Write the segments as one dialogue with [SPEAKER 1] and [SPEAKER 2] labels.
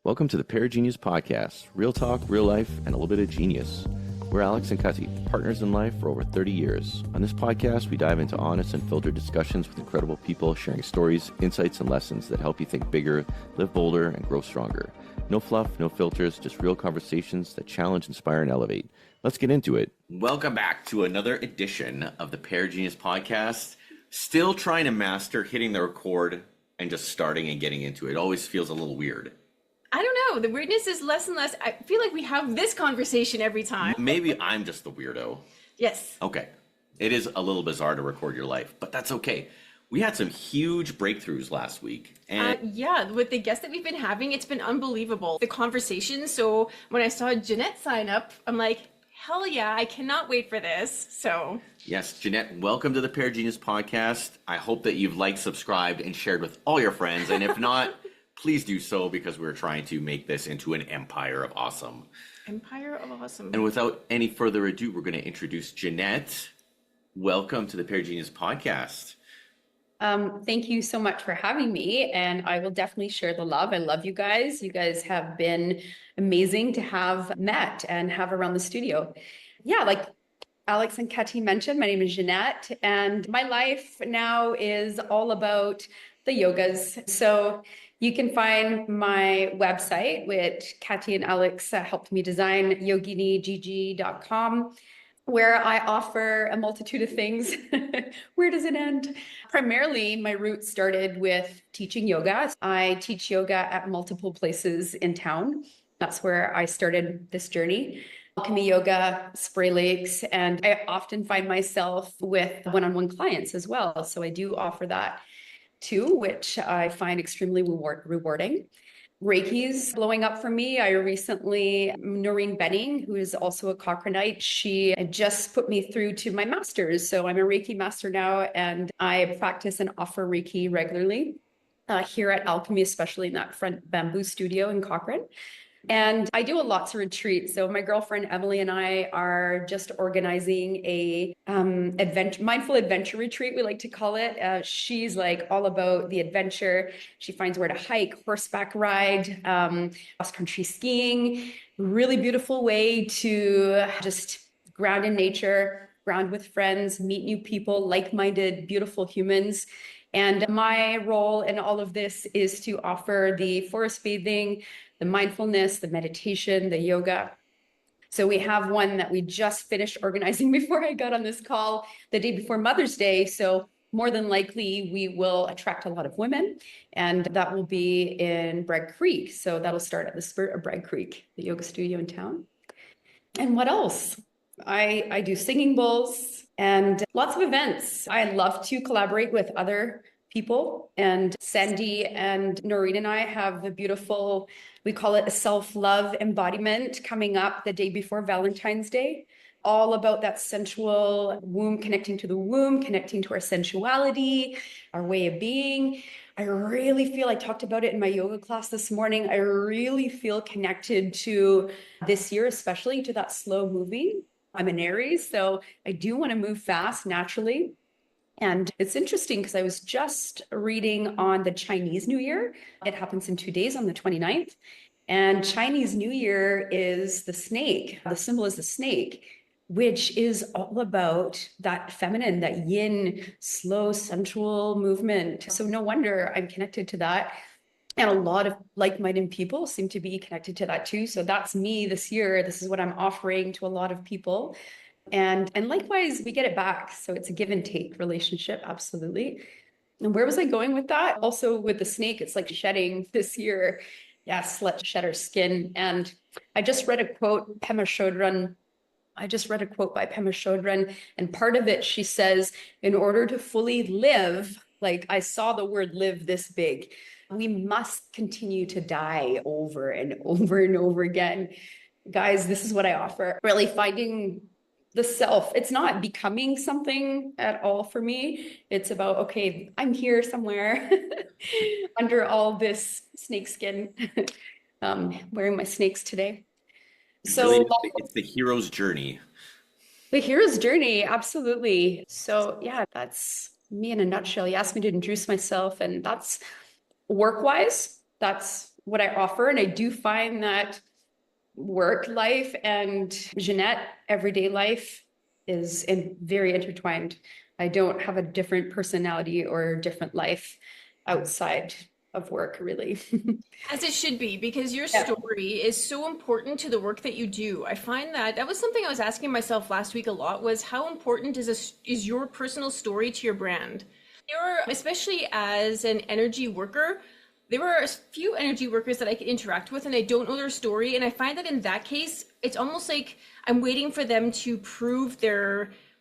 [SPEAKER 1] Welcome to the Pear Genius Podcast, real talk, real life, and a little bit of genius. We're Alex and Cutty, partners in life for over 30 years. On this podcast, we dive into honest and filtered discussions with incredible people sharing stories, insights, and lessons that help you think bigger, live bolder, and grow stronger. No fluff, no filters, just real conversations that challenge, inspire, and elevate. Let's get into it. Welcome back to another edition of the Pear Genius Podcast. Still trying to master hitting the record and just starting and getting into it. It always feels a little weird.
[SPEAKER 2] I don't know. The weirdness is less and less. I feel like we have this conversation every time.
[SPEAKER 1] Maybe I'm just the weirdo.
[SPEAKER 2] Yes.
[SPEAKER 1] Okay. It is a little bizarre to record your life, but that's okay. We had some huge breakthroughs last week. And
[SPEAKER 2] yeah, with the guests that we've been having, it's been unbelievable. The conversation. So when I saw Ginette sign up, I'm like, hell yeah, I cannot wait for this. So
[SPEAKER 1] yes, Ginette, welcome to the Pear Genius Podcast. I hope that you've liked, subscribed, and shared with all your friends. And if not, please do so, because we're trying to make this into an empire of awesome.
[SPEAKER 2] Empire of awesome.
[SPEAKER 1] And without any further ado, we're going to introduce Ginette. Welcome to the Pear Genius Podcast.
[SPEAKER 3] Thank you so much for having me, and I will definitely share the love. I love you guys. You guys have been amazing to have met and have around the studio. Yeah, like Alex and Katie mentioned, my name is Ginette, and my life now is all about the yogas. So you can find my website, which Katie and Alex helped me design, yoginigg.com, where I offer a multitude of things. Where does it end? Primarily, my roots started with teaching yoga. I teach yoga at multiple places in town. That's where I started this journey. Alchemy Yoga, Spray Lakes, and I often find myself with one-on-one clients as well. So I do offer that too, which I find extremely rewarding. Reiki's blowing up for me. I recently, Noreen Benning, who is also a Cochranite, she just put me through to my master's. So I'm a Reiki master now, and I practice and offer Reiki regularly here at Alchemy, especially in that front bamboo studio in Cochrane. And I do lots of retreats. So my girlfriend Emily and I are just organizing a mindful adventure retreat, we like to call it. She's like all about the adventure. She finds where to hike, horseback ride, cross-country skiing. Really beautiful way to just ground in nature, ground with friends, meet new people, like-minded, beautiful humans. And my role in all of this is to offer the forest bathing, the mindfulness, the meditation, the yoga. So we have one that we just finished organizing before I got on this call, the day before Mother's Day. So more than likely, we will attract a lot of women, and that will be in Bragg Creek. So that'll start at the Spirit of Bragg Creek, the yoga studio in town. And what else? I do singing bowls and lots of events. I love to collaborate with other people, and Sandy and Noreen and I have a beautiful, we call it a self-love embodiment coming up the day before Valentine's Day, all about that sensual womb, connecting to the womb, connecting to our sensuality, our way of being. I really feel, I talked about it in my yoga class this morning, I really feel connected to this year, especially to that slow moving. I'm an Aries, so I do want to move fast naturally. And it's interesting because I was just reading on the Chinese New Year. It happens in 2 days on the 29th. And Chinese New Year is the snake. The symbol is the snake, which is all about that feminine, that yin, slow, sensual movement. So no wonder I'm connected to that. And a lot of like-minded people seem to be connected to that too. So that's me this year. This is what I'm offering to a lot of people. And likewise, we get it back. So it's a give and take relationship. Absolutely. And where was I going with that? Also with the snake, it's like shedding this year. Yes, let's shed our skin. And I just read a quote, Pema Chodron. I just read a quote by Pema Chodron. And part of it, she says, in order to fully live, like I saw the word live this big, we must continue to die over and over and over again. Guys, this is what I offer. Really finding the self. It's not becoming something at all for me. It's about, okay, I'm here somewhere under all this snake skin, wearing my snakes today. So
[SPEAKER 1] really, it's the hero's journey.
[SPEAKER 3] The hero's journey, absolutely. So yeah, that's me in a nutshell. You asked me to introduce myself, and that's work-wise, that's what I offer. And I do find that work life and Ginette everyday life is very intertwined. I don't have a different personality or different life outside of work, really.
[SPEAKER 2] As it should be, because your
[SPEAKER 3] Yeah.
[SPEAKER 2] story is so important to the work that you do. I find that was something I was asking myself last week a lot, was how important is your personal story to your brand? There are, especially as an energy worker, there are a few energy workers that I can interact with and I don't know their story. And I find that in that case, it's almost like I'm waiting for them to prove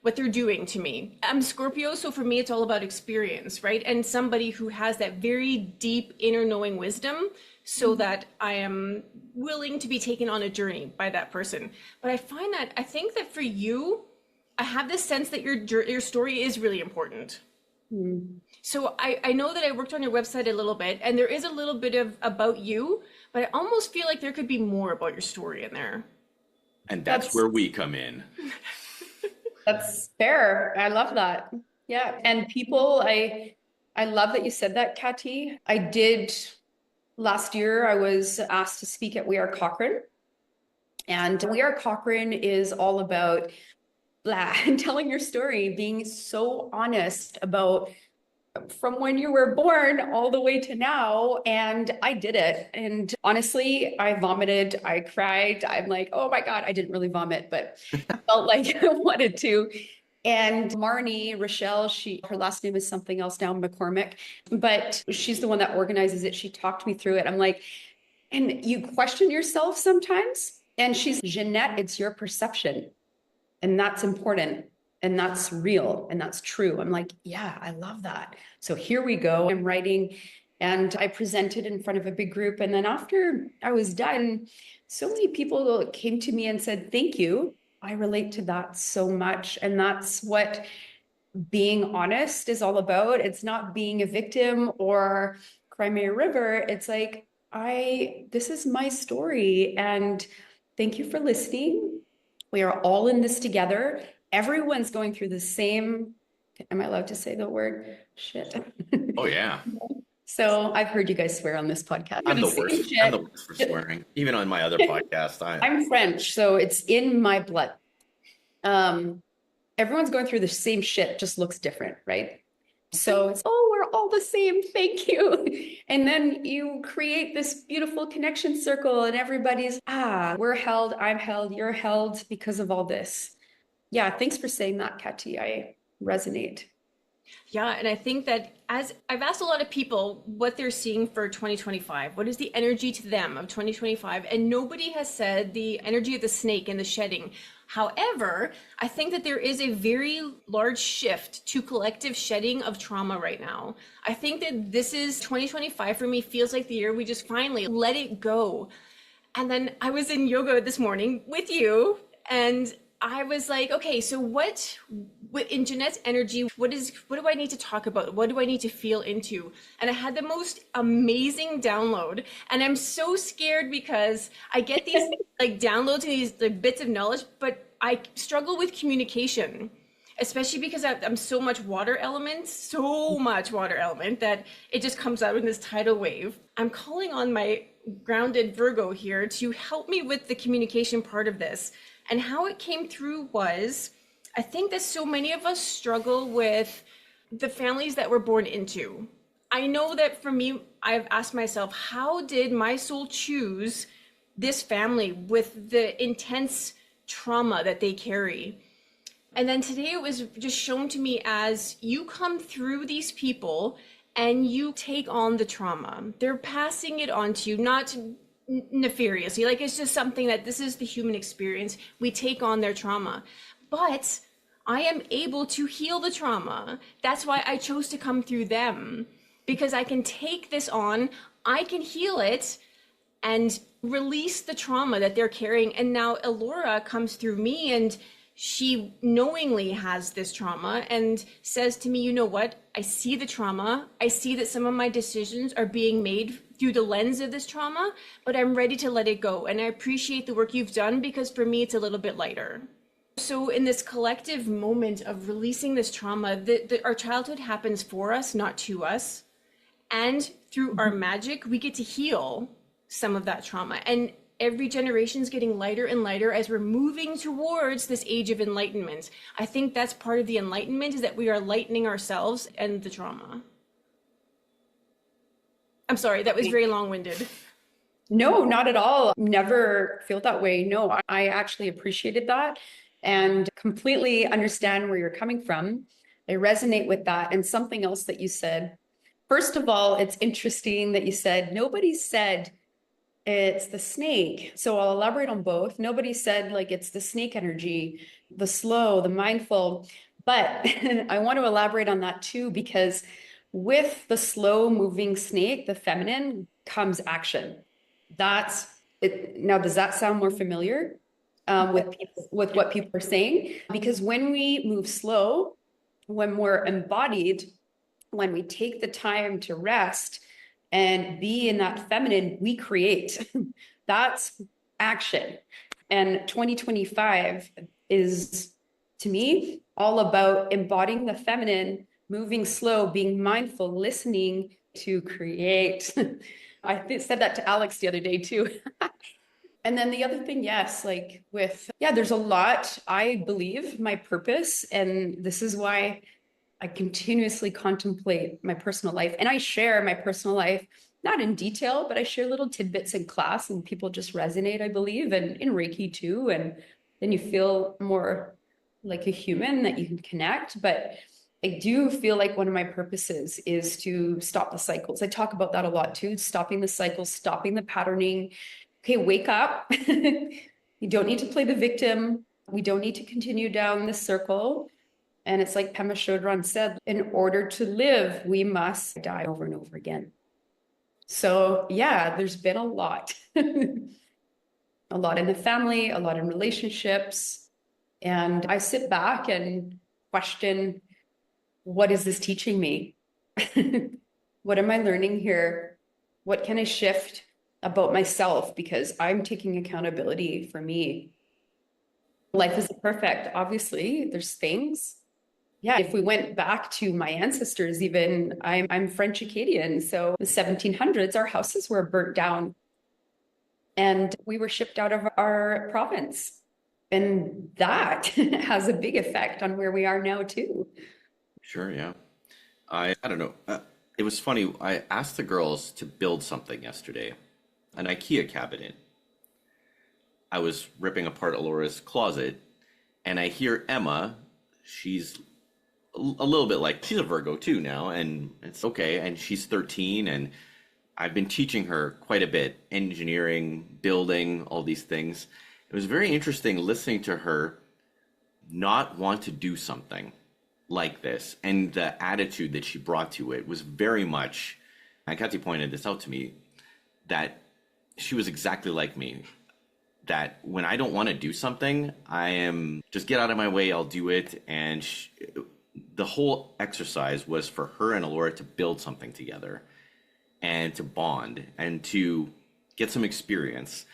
[SPEAKER 2] what they're doing to me. I'm Scorpio, so for me, it's all about experience, right? And somebody who has that very deep inner knowing wisdom so that I am willing to be taken on a journey by that person. But I think that for you, I have this sense that your story is really important. So I know that I worked on your website a little bit and there is a little bit of about you, but I almost feel like there could be more about your story in there.
[SPEAKER 1] And that's where we come in.
[SPEAKER 3] That's fair. I love that. Yeah. And people, I love that you said that, Kati. I did last year, I was asked to speak at We Are Cochrane. And We Are Cochrane is all about telling your story, being so honest about from when you were born all the way to now. And I did it. And honestly, I vomited, I cried. I'm like, oh my God, I didn't really vomit, but I felt like I wanted to. And Marnie, Rochelle, her last name is something else now, McCormick, but she's the one that organizes it. She talked me through it. I'm like, and you question yourself sometimes. And she's, Ginette, it's your perception. And that's important. And that's real. And that's true. I'm like, yeah, I love that. So here we go. I'm writing and I presented in front of a big group. And then after I was done, so many people came to me and said, thank you. I relate to that so much. And that's what being honest is all about. It's not being a victim or Crimea River. It's like, this is my story. And thank you for listening. We are all in this together. Everyone's going through the same, am I allowed to say the word? Shit.
[SPEAKER 1] Oh, yeah.
[SPEAKER 3] So I've heard you guys swear on this podcast.
[SPEAKER 1] I'm the worst. I'm the worst for swearing. Even on my other podcast.
[SPEAKER 3] I'm French, so it's in my blood. Everyone's going through the same shit, just looks different, right? So it's, oh, we're all the same, thank you. And then you create this beautiful connection circle and everybody's, we're held, I'm held, you're held because of all this. Yeah, thanks for saying that, Kati. I resonate.
[SPEAKER 2] Yeah, and I think that as I've asked a lot of people what they're seeing for 2025, what is the energy to them of 2025? And nobody has said the energy of the snake and the shedding. However, I think that there is a very large shift to collective shedding of trauma right now. I think that this is 2025 for me, feels like the year we just finally let it go. And then I was in yoga this morning with you and I was like, okay, so what in Ginette's energy, what do I need to talk about? What do I need to feel into? And I had the most amazing download. And I'm so scared because I get these like downloads and these like bits of knowledge, but I struggle with communication, especially because I'm so much water element that it just comes out in this tidal wave. I'm calling on my grounded Virgo here to help me with the communication part of this. And how it came through was, I think that so many of us struggle with the families that we're born into. I know that for me, I've asked myself, how did my soul choose this family with the intense trauma that they carry? And then today it was just shown to me as you come through these people and you take on the trauma. They're passing it on to you, not nefariously, like it's just something that this is the human experience. We take on their trauma, but I am able to heal the trauma. That's why I chose to come through them, because I can take this on, I can heal it and release the trauma that they're carrying. And now Elora comes through me and she knowingly has this trauma and says to me, you know what? I see the trauma. I see that some of my decisions are being made through the lens of this trauma, but I'm ready to let it go. And I appreciate the work you've done because for me, it's a little bit lighter. So in this collective moment of releasing this trauma, our childhood happens for us, not to us. And through our magic, we get to heal some of that trauma. And every generation is getting lighter and lighter as we're moving towards this age of enlightenment. I think that's part of the enlightenment, is that we are lightening ourselves and the trauma. I'm sorry, that was very long-winded.
[SPEAKER 3] No, not at all. Never feel that way. No, I actually appreciated that and completely understand where you're coming from. I resonate with that. And something else that you said, first of all, it's interesting that you said, nobody said it's the snake. So I'll elaborate on both. Nobody said like it's the snake energy, the slow, the mindful. But I want to elaborate on that too, because with the slow moving snake, the feminine, comes action. That's it. Now, does that sound more familiar with what people are saying? Because when we move slow, when we're embodied, when we take the time to rest and be in that feminine, we create. That's action. And 2025 is, to me, all about embodying the feminine, moving slow, being mindful, listening to create. I said that to Alex the other day too. And then the other thing, yes, like there's a lot, I believe, my purpose. And this is why I continuously contemplate my personal life. And I share my personal life, not in detail, but I share little tidbits in class and people just resonate, I believe, and in Reiki too. And then you feel more like a human, that you can connect. But I do feel like one of my purposes is to stop the cycles. I talk about that a lot too, stopping the cycles, stopping the patterning. Okay, wake up. You don't need to play the victim. We don't need to continue down this circle. And it's like Pema Chodron said, in order to live, we must die over and over again. So yeah, there's been a lot. A lot in the family, a lot in relationships. And I sit back and question, what is this teaching me? What am I learning here? What can I shift about myself? Because I'm taking accountability for me. Life isn't perfect. Obviously, there's things. Yeah, if we went back to my ancestors, even I'm French Acadian. So the 1700s, our houses were burnt down and we were shipped out of our province. And that has a big effect on where we are now too.
[SPEAKER 1] Sure, yeah. I don't know. It was funny. I asked the girls to build something yesterday, an IKEA cabinet. I was ripping apart Alora's closet, and I hear Emma. She's a little bit like, she's a Virgo too now, and it's okay. And she's 13, and I've been teaching her quite a bit, engineering, building, all these things. It was very interesting listening to her not want to do something like this, and the attitude that she brought to it was very much, and Kathy pointed this out to me, that she was exactly like me, that when I don't want to do something, I am just get out of my way, I'll do it. And the whole exercise was for her and Alora to build something together and to bond and to get some experience.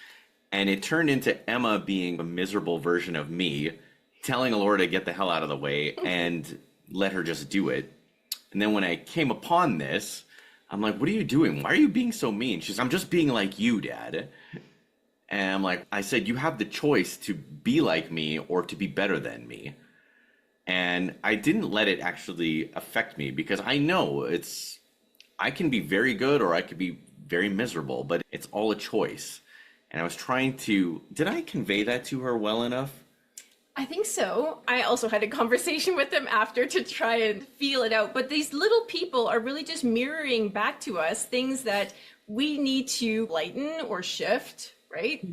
[SPEAKER 1] And it turned into Emma being a miserable version of me, telling Alora to get the hell out of the way and let her just do it. And then when I came upon this, I'm like, what are you doing? Why are you being so mean? She's, I'm just being like you, Dad. And I'm like, I said, you have the choice to be like me or to be better than me. And I didn't let it actually affect me, because I know I can be very good or I could be very miserable, but it's all a choice. And I was trying to, did I convey that to her well enough?
[SPEAKER 2] I think so. I also had a conversation with them after to try and feel it out. But these little people are really just mirroring back to us things that we need to lighten or shift, right?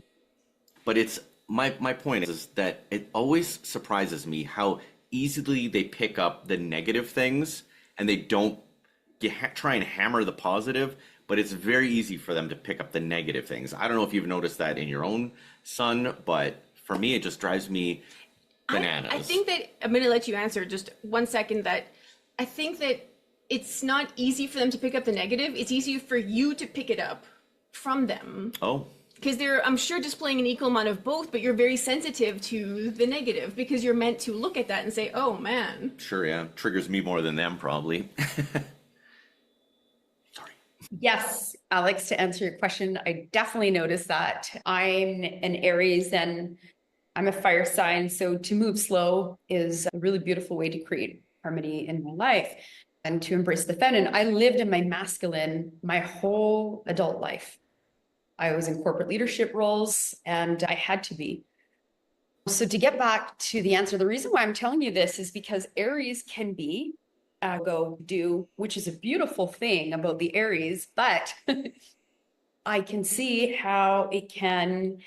[SPEAKER 1] But it's my point is that it always surprises me how easily they pick up the negative things and they don't try and hammer the positive. But it's very easy for them to pick up the negative things. I don't know if you've noticed that in your own son, but for me, it just drives me bananas.
[SPEAKER 2] I think that I'm going to let you answer just 1 second. That I think that it's not easy for them to pick up the negative. It's easy for you to pick it up from them.
[SPEAKER 1] Oh.
[SPEAKER 2] Because they're, I'm sure, displaying an equal amount of both, but you're very sensitive to the negative because you're meant to look at that and say, oh man.
[SPEAKER 1] Sure, yeah. Triggers me more than them, probably. Sorry.
[SPEAKER 3] Yes, Alex, to answer your question, I definitely noticed that. I'm an Aries and I'm a fire sign. So to move slow is a really beautiful way to create harmony in my life and to embrace the feminine. I lived in my masculine my whole adult life. I was in corporate leadership roles and I had to be. So to get back to the answer, the reason why I'm telling you this is because Aries can be go do, which is a beautiful thing about the Aries, but I can see how it can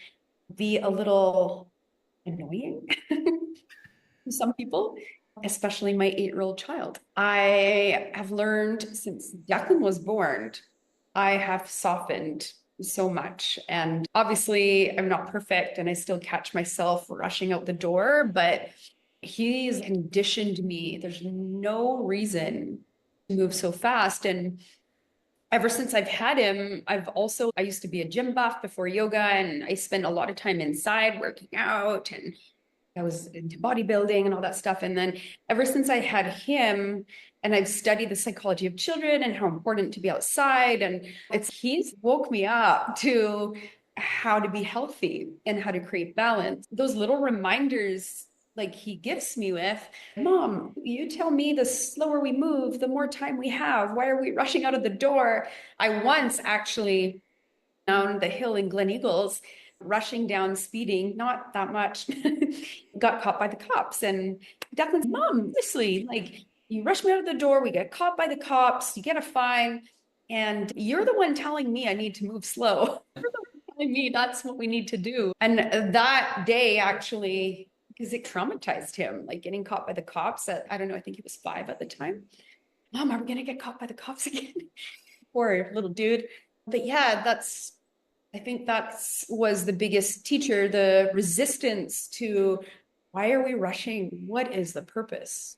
[SPEAKER 3] be a little annoying to some people, especially my 8-year-old child. I have learned since Declan was born, I have softened so much. And obviously, I'm not perfect and I still catch myself rushing out the door, but he's conditioned me. There's no reason to move so fast. And ever since I've had him, I used to be a gym buff before yoga, and I spent a lot of time inside working out, and I was into bodybuilding and all that stuff. And then ever since I had him, and I've studied the psychology of children and how important to be outside, and he's woke me up to how to be healthy and how to create balance. Those little reminders like he gifts me with, Mom, you tell me the slower we move, the more time we have. Why are we rushing out of the door? I once actually down the hill in Glen Eagles, rushing down, speeding, not that much, got caught by the cops. And Declan's mom, honestly, like, you rush me out of the door, we get caught by the cops, you get a fine, and you're the one telling me I need to move slow. You're the one telling me that's what we need to do. And that day, actually, because it traumatized him, like getting caught by the cops at, I don't know, I think he was 5 at the time. Mom, are we going to get caught by the cops again? Poor little dude. But yeah, I think was the biggest teacher, the resistance to why are we rushing? What is the purpose?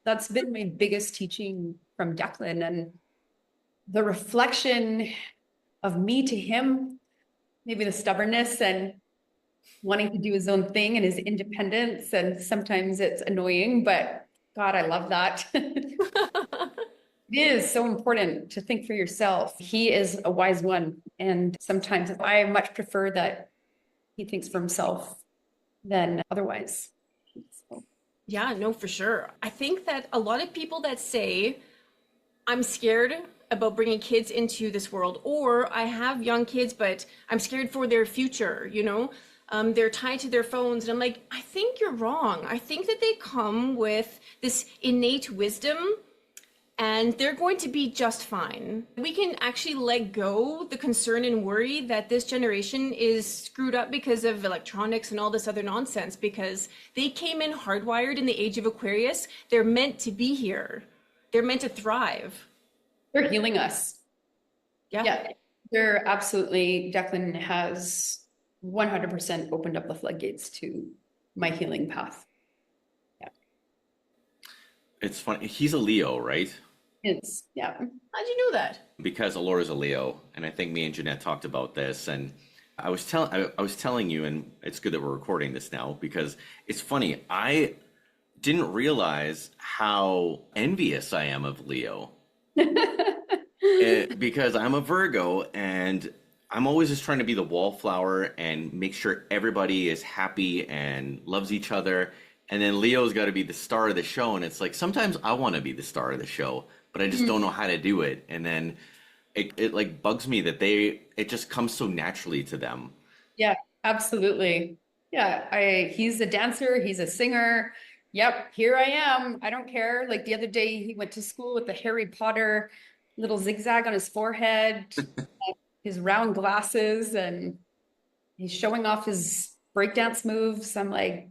[SPEAKER 3] That's been my biggest teaching from Declan, and the reflection of me to him, maybe the stubbornness and wanting to do his own thing and his independence. And sometimes it's annoying, but God, I love that. It is so important to think for yourself. He is a wise one. And sometimes I much prefer that he thinks for himself than otherwise. So.
[SPEAKER 2] Yeah, no, for sure. I think that a lot of people that say, I'm scared about bringing kids into this world, or I have young kids, but I'm scared for their future, they're tied to their phones. And I'm like, I think you're wrong. I think that they come with this innate wisdom and they're going to be just fine. We can actually let go the concern and worry that this generation is screwed up because of electronics and all this other nonsense, because they came in hardwired in the age of Aquarius. They're meant to be here. They're meant to thrive.
[SPEAKER 3] They're healing us.
[SPEAKER 2] Yeah.
[SPEAKER 3] They're absolutely, Declan has 100% opened up the floodgates to my healing path. Yeah.
[SPEAKER 1] It's funny. He's a Leo, right?
[SPEAKER 3] Yeah.
[SPEAKER 2] How'd you know that?
[SPEAKER 1] Because Alora's a Leo, and I think me and Ginette talked about this, and I was telling you, and it's good that we're recording this now because it's funny. I didn't realize how envious I am of Leo. Because I'm a Virgo and I'm always just trying to be the wallflower and make sure everybody is happy and loves each other. And then Leo's got to be the star of the show. And it's like, sometimes I want to be the star of the show, but I just don't know how to do it. And then it like bugs me that it just comes so naturally to them.
[SPEAKER 3] Yeah, absolutely. Yeah. He's a dancer. He's a singer. Yep. Here I am. I don't care. Like the other day he went to school with the Harry Potter little zigzag on his forehead, his round glasses, and he's showing off his breakdance moves. I'm like,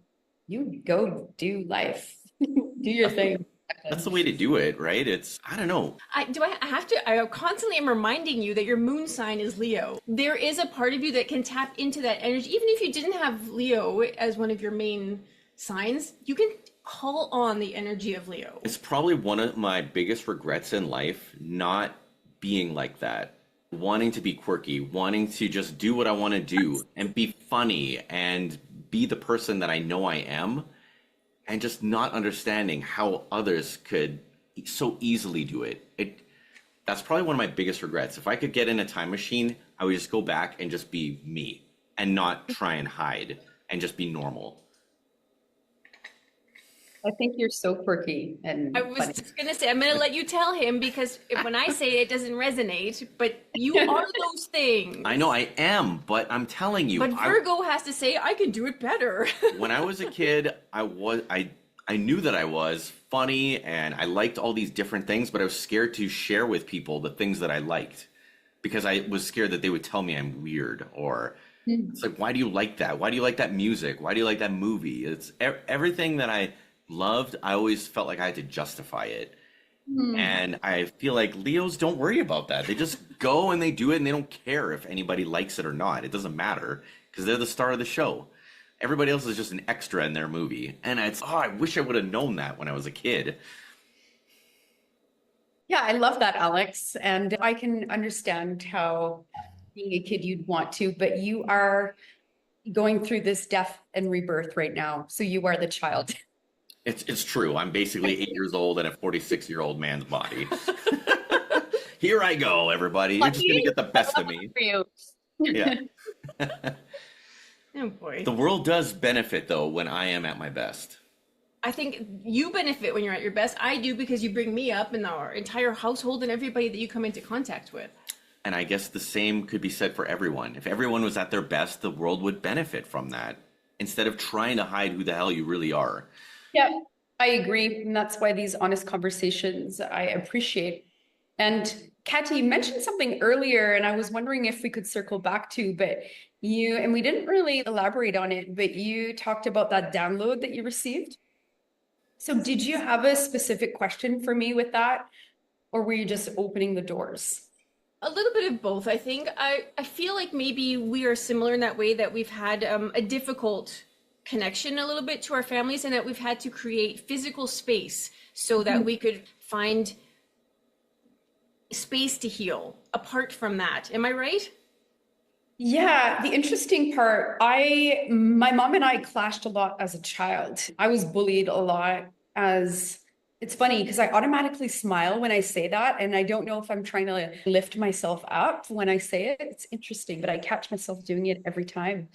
[SPEAKER 3] you go do life, do your thing.
[SPEAKER 1] That's the way to do it, right? I don't know.
[SPEAKER 2] I constantly am reminding you that your moon sign is Leo. There is a part of you that can tap into that energy. Even if you didn't have Leo as one of your main signs, you can call on the energy of Leo.
[SPEAKER 1] It's probably one of my biggest regrets in life, not being like that. Wanting to be quirky, wanting to just do what I want to do and be funny and be the person that I know I am, and just not understanding how others could so easily do it. That's probably one of my biggest regrets. If I could get in a time machine, I would just go back and just be me and not try and hide and just be normal.
[SPEAKER 3] I think you're so quirky and
[SPEAKER 2] I was
[SPEAKER 3] funny.
[SPEAKER 2] just going to say, I'm going to let you tell him, because when I say it doesn't resonate, but you are those things.
[SPEAKER 1] I know I am, but I'm telling you.
[SPEAKER 2] But Virgo has to say, I can do it better.
[SPEAKER 1] When I was a kid, I knew that I was funny and I liked all these different things, but I was scared to share with people the things that I liked because I was scared that they would tell me I'm weird, or it's like, why do you like that? Why do you like that music? Why do you like that movie? It's everything that I loved. I always felt like I had to justify it. And I feel like Leos don't worry about that. They just go and they do it, and they don't care if anybody likes it or not. It doesn't matter because they're the star of the show. Everybody else is just an extra in their movie. And I wish I would have known that when I was a kid.
[SPEAKER 3] Yeah, I love that, Alex. And I can understand how being a kid you'd want to, but you are going through this death and rebirth right now. So you are the child.
[SPEAKER 1] It's true. I'm basically 8 years old in a 46-year-old man's body. Here I go, everybody. You're just going to get the best of me. Yeah.
[SPEAKER 2] Oh boy.
[SPEAKER 1] The world does benefit, though, when I am at my best.
[SPEAKER 2] I think you benefit when you're at your best. I do, because you bring me up and our entire household and everybody that you come into contact with.
[SPEAKER 1] And I guess the same could be said for everyone. If everyone was at their best, the world would benefit from that, instead of trying to hide who the hell you really are.
[SPEAKER 3] Yeah, I agree. And that's why these honest conversations I appreciate. And Kathy, you mentioned something earlier, and I was wondering if we could circle back to, but and we didn't really elaborate on it, but you talked about that download that you received. So did you have a specific question for me with that, or were you just opening the doors?
[SPEAKER 2] A little bit of both, I think. I feel like maybe we are similar in that way, that we've had a difficult connection a little bit to our families, and that we've had to create physical space so that we could find space to heal apart from that. Am I right?
[SPEAKER 3] Yeah, the interesting part, my mom and I clashed a lot as a child. I was bullied a lot it's funny because I automatically smile when I say that. And I don't know if I'm trying to lift myself up when I say it. It's interesting, but I catch myself doing it every time.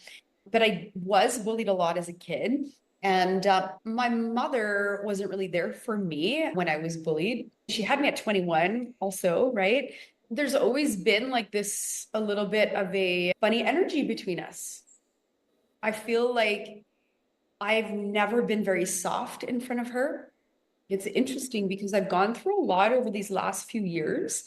[SPEAKER 3] But I was bullied a lot as a kid. And my mother wasn't really there for me when I was bullied. She had me at 21 also, right? There's always been like this, a little bit of a funny energy between us. I feel like I've never been very soft in front of her. It's interesting because I've gone through a lot over these last few years,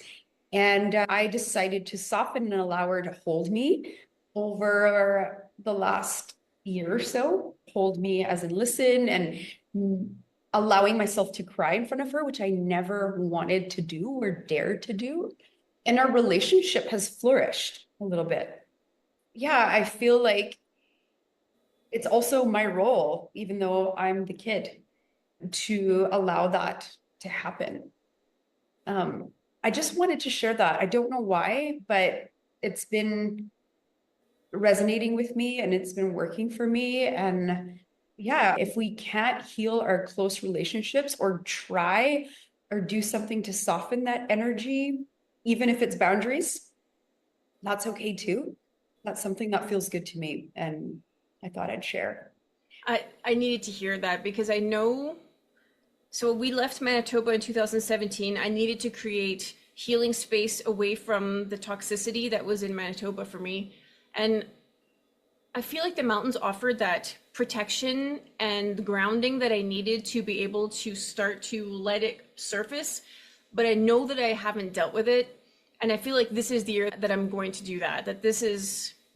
[SPEAKER 3] and I decided to soften and allow her to hold me over the last year or so, hold me as in listen, and allowing myself to cry in front of her, which I never wanted to do or dared to do. And our relationship has flourished a little bit. Yeah, I feel like it's also my role, even though I'm the kid, to allow that to happen. I just wanted to share that. I don't know why, but it's been resonating with me and it's been working for me. And yeah, if we can't heal our close relationships or try or do something to soften that energy, even if it's boundaries, that's okay too. That's something that feels good to me. And I thought I'd share.
[SPEAKER 2] I needed to hear that, because I know, so we left Manitoba in 2017. I needed to create healing space away from the toxicity that was in Manitoba for me. And I feel like the mountains offered that protection and grounding that I needed to be able to start to let it surface. But I know that I haven't dealt with it. And I feel like this is the year that I'm going to do that,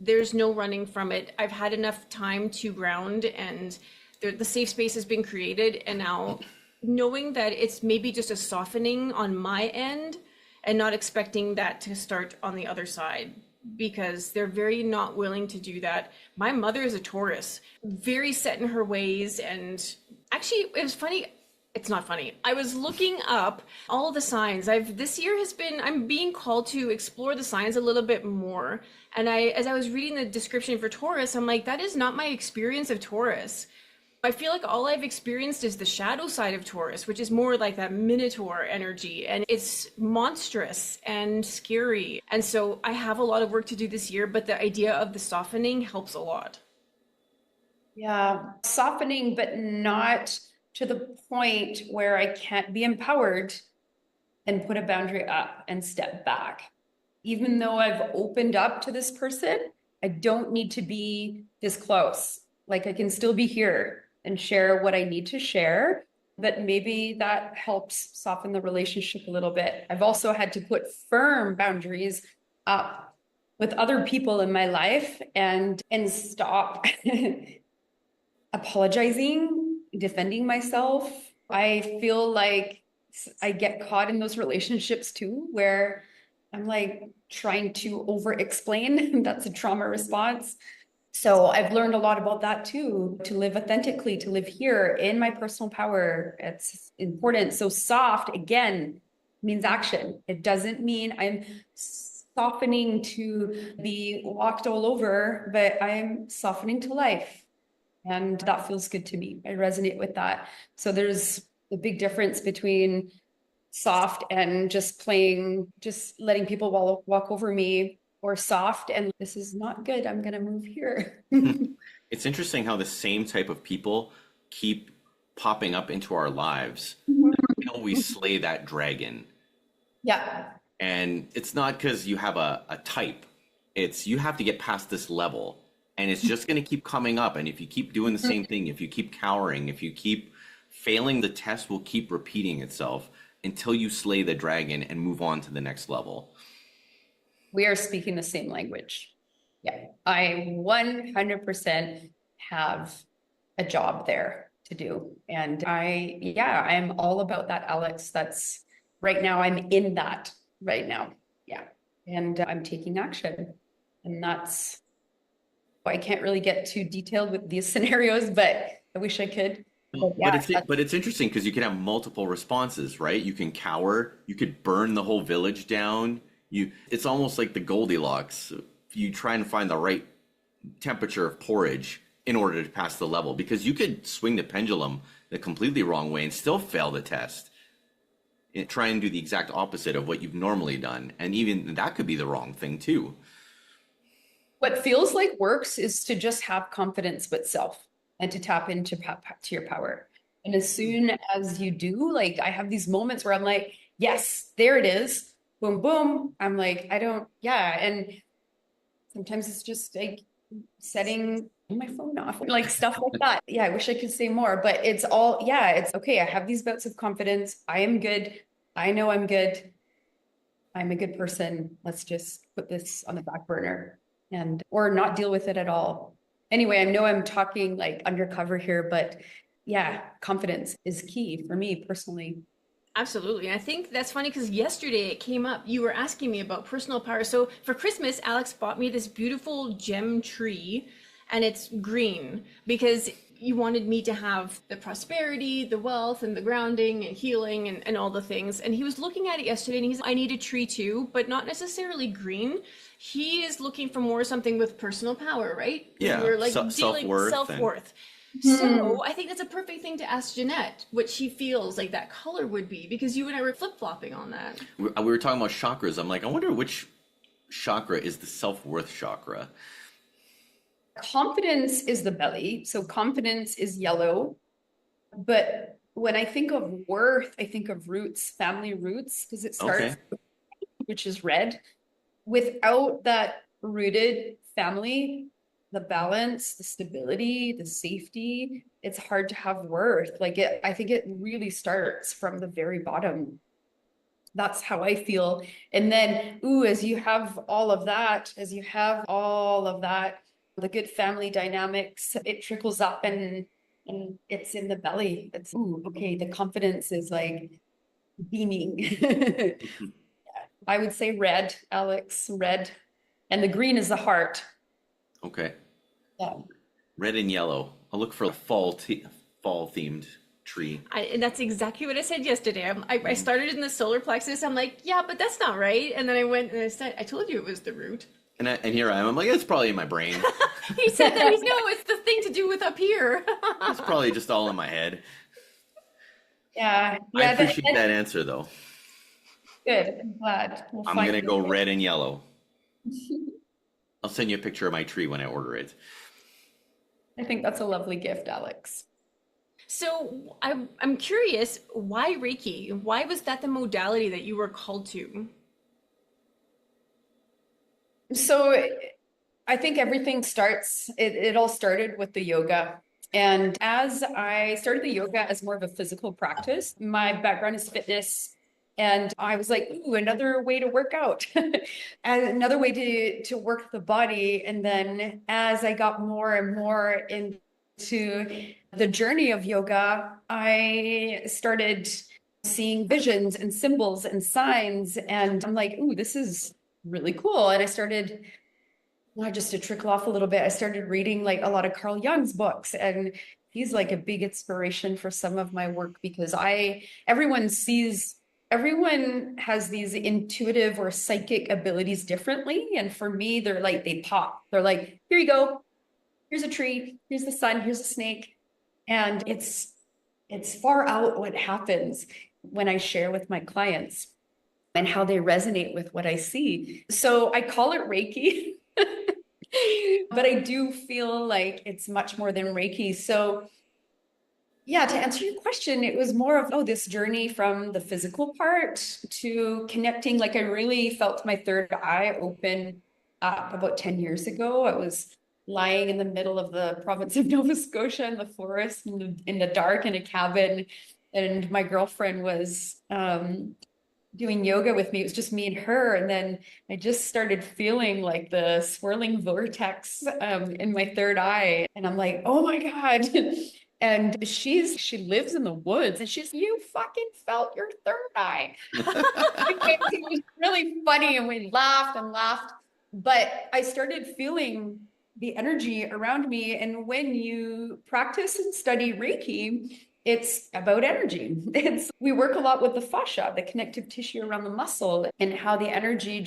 [SPEAKER 2] there's no running from it. I've had enough time to ground, and the safe space has been created. And now knowing that it's maybe just a softening on my end, and not expecting that to start on the other side, because they're very not willing to do that. My mother is a Taurus, very set in her ways. And actually, it was funny. It's not funny. I was looking up all the signs. This year I'm being called to explore the signs a little bit more. And as I was reading the description for Taurus, I'm like, that is not my experience of Taurus. I feel like all I've experienced is the shadow side of Taurus, which is more like that Minotaur energy, and it's monstrous and scary. And so I have a lot of work to do this year, but the idea of the softening helps a lot.
[SPEAKER 3] Yeah, softening, but not to the point where I can't be empowered and put a boundary up and step back. Even though I've opened up to this person, I don't need to be this close. Like I can still be here and share what I need to share, but maybe that helps soften the relationship a little bit. I've also had to put firm boundaries up with other people in my life and stop apologizing, defending myself. I feel like I get caught in those relationships too, where I'm like trying to over explain. That's a trauma response. So I've learned a lot about that too, to live authentically, to live here in my personal power. It's important. So soft, again, means action. It doesn't mean I'm softening to be walked all over, but I'm softening to life. And that feels good to me. I resonate with that. So there's a big difference between soft and just letting people walk over me, or soft and this is not good, I'm going to move here.
[SPEAKER 1] It's interesting how the same type of people keep popping up into our lives until we slay that dragon.
[SPEAKER 3] Yeah.
[SPEAKER 1] And it's not because you have a type. It's you have to get past this level. And it's just going to keep coming up. And if you keep doing the same thing, if you keep cowering, if you keep failing, the test will keep repeating itself until you slay the dragon and move on to the next level.
[SPEAKER 3] We are speaking the same language. Yeah, I 100% have a job there to do. And I'm all about that, Alex. That's right now, I'm in that right now. Yeah. And I'm taking action. And that's, I can't really get too detailed with these scenarios, but I wish I could.
[SPEAKER 1] But it's interesting because you can have multiple responses, right? You can cower, you could burn the whole village down. It's almost like the Goldilocks. You try and find the right temperature of porridge in order to pass the level, because you could swing the pendulum the completely wrong way and still fail the test. Try and do the exact opposite of what you've normally done. And even that could be the wrong thing too.
[SPEAKER 3] What feels like works is to just have confidence with self and to tap into your power. And as soon as you do, like I have these moments where I'm like, yes, there it is. Boom, boom. I'm like, and sometimes it's just like setting my phone off, like stuff like that. Yeah, I wish I could say more, but it's okay. I have these bouts of confidence. I am good. I know I'm good. I'm a good person. Let's just put this on the back burner or not deal with it at all. Anyway, I know I'm talking like undercover here, but yeah, confidence is key for me personally.
[SPEAKER 2] Absolutely. And I think that's funny because yesterday it came up. You were asking me about personal power. So for Christmas, Alex bought me this beautiful gem tree, and it's green because you wanted me to have the prosperity, the wealth, and the grounding and healing and all the things. And he was looking at it yesterday and he's, I need a tree too, but not necessarily green. He is looking for more something with personal power, right?
[SPEAKER 1] Yeah.
[SPEAKER 2] We're like self-worth. So I think that's a perfect thing to ask Ginette what she feels like that color would be, because you and I were flip-flopping on that.
[SPEAKER 1] We were talking about chakras. I'm like, I wonder which chakra is the self-worth chakra.
[SPEAKER 3] Confidence is the belly. So confidence is yellow. But when I think of worth, I think of roots, family roots, because it starts, which is red. Without that rooted family, the balance, the stability, the safety, it's hard to have worth. I think it really starts from the very bottom. That's how I feel. And then, as you have all of that, the good family dynamics, it trickles up and it's in the belly. It's, the confidence is like beaming. I would say red, Alex, red. And the green is the heart.
[SPEAKER 1] Okay.
[SPEAKER 3] Yeah.
[SPEAKER 1] Red and yellow. I'll look for a fall themed tree.
[SPEAKER 2] And that's exactly what I said yesterday. I started in the solar plexus. I'm like, yeah, but that's not right. And then I went and I told you it was the root.
[SPEAKER 1] And here I am. I'm like, it's probably in my brain.
[SPEAKER 2] He said that he's no, it's the thing to do with up here.
[SPEAKER 1] It's probably just all in my head.
[SPEAKER 3] Yeah,
[SPEAKER 1] I
[SPEAKER 3] yeah,
[SPEAKER 1] appreciate that answer, though.
[SPEAKER 3] good. I'm glad. We'll
[SPEAKER 1] I'm
[SPEAKER 3] find
[SPEAKER 1] gonna go
[SPEAKER 3] it.
[SPEAKER 1] red and yellow. I'll send you a picture of my tree when I order it.
[SPEAKER 3] I think that's a lovely gift, Alex.
[SPEAKER 2] So I'm curious, why Reiki? Why was that the modality that you were called to?
[SPEAKER 3] So I think everything it all started with the yoga. And as I started the yoga as more of a physical practice, my background is fitness. And I was like, ooh, another way to work out, and another way to work the body. And then as I got more and more into the journey of yoga, I started seeing visions and symbols and signs. And I'm like, ooh, this is really cool. And I started, not just to trickle off a little bit, I started reading like a lot of Carl Jung's books, and he's like a big inspiration for some of my work because everyone has these intuitive or psychic abilities differently. And for me, they're like, they pop. They're like, here you go. Here's a tree. Here's the sun. Here's a snake. And it's far out what happens when I share with my clients and how they resonate with what I see. So I call it Reiki. But I do feel like it's much more than Reiki. So yeah, to answer your question, it was more of, this journey from the physical part to connecting. Like I really felt my third eye open up about 10 years ago. I was lying in the middle of the province of Nova Scotia in the forest in the dark in a cabin. And my girlfriend was doing yoga with me. It was just me and her. And then I just started feeling like the swirling vortex in my third eye. And I'm like, oh my God. And she lives in the woods and she's, you fucking felt your third eye. It was really funny. And we laughed and laughed. But I started feeling the energy around me. And when you practice and study Reiki, it's about energy. We work a lot with the fascia, the connective tissue around the muscle, and how the energy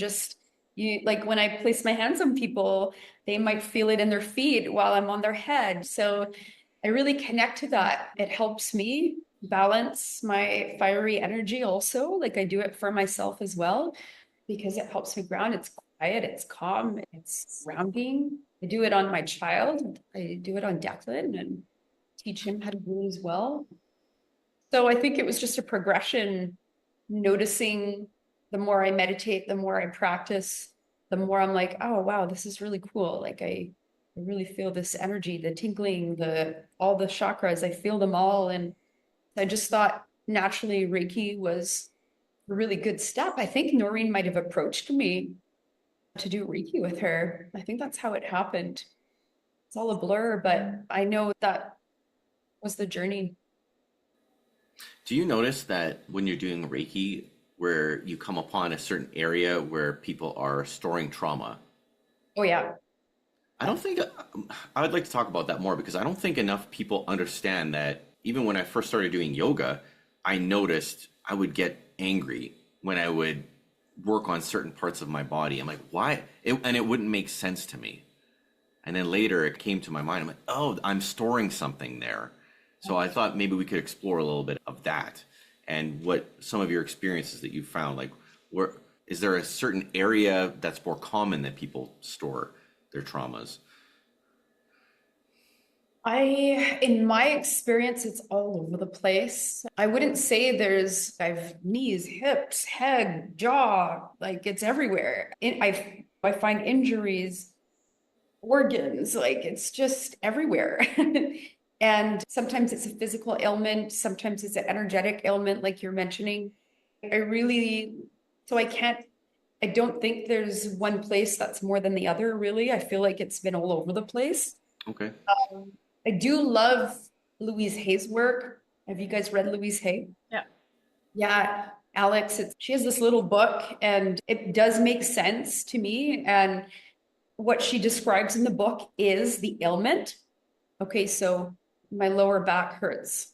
[SPEAKER 3] like when I place my hands on people, they might feel it in their feet while I'm on their head. So I really connect to that. It helps me balance my fiery energy also. Like I do it for myself as well, because it helps me ground. It's quiet, it's calm, it's grounding. I do it on my child. I do it on Declan and teach him how to do it as well. So I think it was just a progression, noticing the more I meditate, the more I practice, the more I'm like, oh, wow, this is really cool. Like I really feel this energy, the tingling, all the chakras, I feel them all. And I just thought naturally Reiki was a really good step. I think Noreen might have approached me to do Reiki with her. I think that's how it happened. It's all a blur, but I know that was the journey.
[SPEAKER 1] Do you notice that when you're doing Reiki, where you come upon a certain area where people are storing trauma?
[SPEAKER 3] Oh, yeah.
[SPEAKER 1] I don't think I would like to talk about that more because I don't think enough people understand that even when I first started doing yoga, I noticed I would get angry when I would work on certain parts of my body. I'm like, why? And it wouldn't make sense to me. And then later it came to my mind. I'm like, oh, I'm storing something there. So I thought maybe we could explore a little bit of that and what some of your experiences that you found, like is there a certain area that's more common that people store their traumas?
[SPEAKER 3] In my experience, it's all over the place. I wouldn't say I've knees, hips, head, jaw, like it's everywhere. I find injuries, organs, like it's just everywhere. And sometimes it's a physical ailment, sometimes it's an energetic ailment, like you're mentioning. So I don't think there's one place that's more than the other, really. I feel like it's been all over the place.
[SPEAKER 1] Okay.
[SPEAKER 3] I do love Louise Hay's work. Have you guys read Louise Hay?
[SPEAKER 2] Yeah.
[SPEAKER 3] Yeah, Alex, she has this little book and it does make sense to me. And what she describes in the book is the ailment. Okay, so my lower back hurts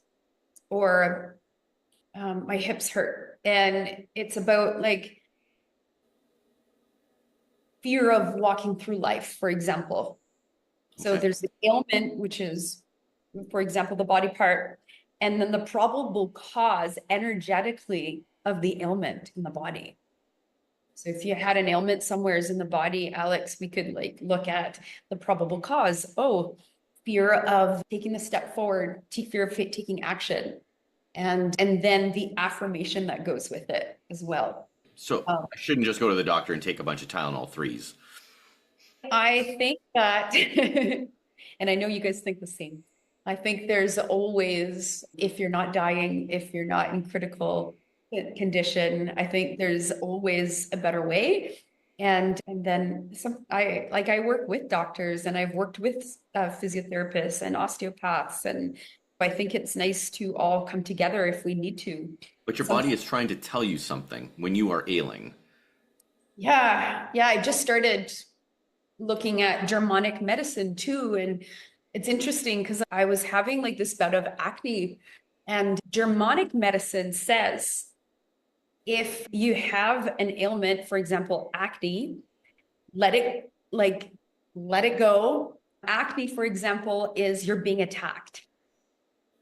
[SPEAKER 3] or my hips hurt. And it's about like fear of walking through life, for example. So
[SPEAKER 1] Okay.
[SPEAKER 3] there's the ailment, which is, for example, the body part, and then the probable cause energetically of the ailment in the body. So if you had an ailment somewheres in the body, Alex, we could like look at the probable cause. Oh, fear of taking the step forward, fear of taking action, and then the affirmation that goes with it as well.
[SPEAKER 1] So I shouldn't just go to the doctor and take a bunch of Tylenol threes.
[SPEAKER 3] I think that, and I know you guys think the same. I think there's always, if you're not dying, if you're not in critical condition, I think there's always a better way. And then I work with doctors, and I've worked with physiotherapists and osteopaths, and I think it's nice to all come together if we need to.
[SPEAKER 1] But your body is trying to tell you something when you are ailing.
[SPEAKER 3] Yeah. I just started looking at Germanic medicine too. And it's interesting because I was having like this bout of acne, and Germanic medicine says if you have an ailment, for example, acne, let it go. Acne, for example, is you're being attacked.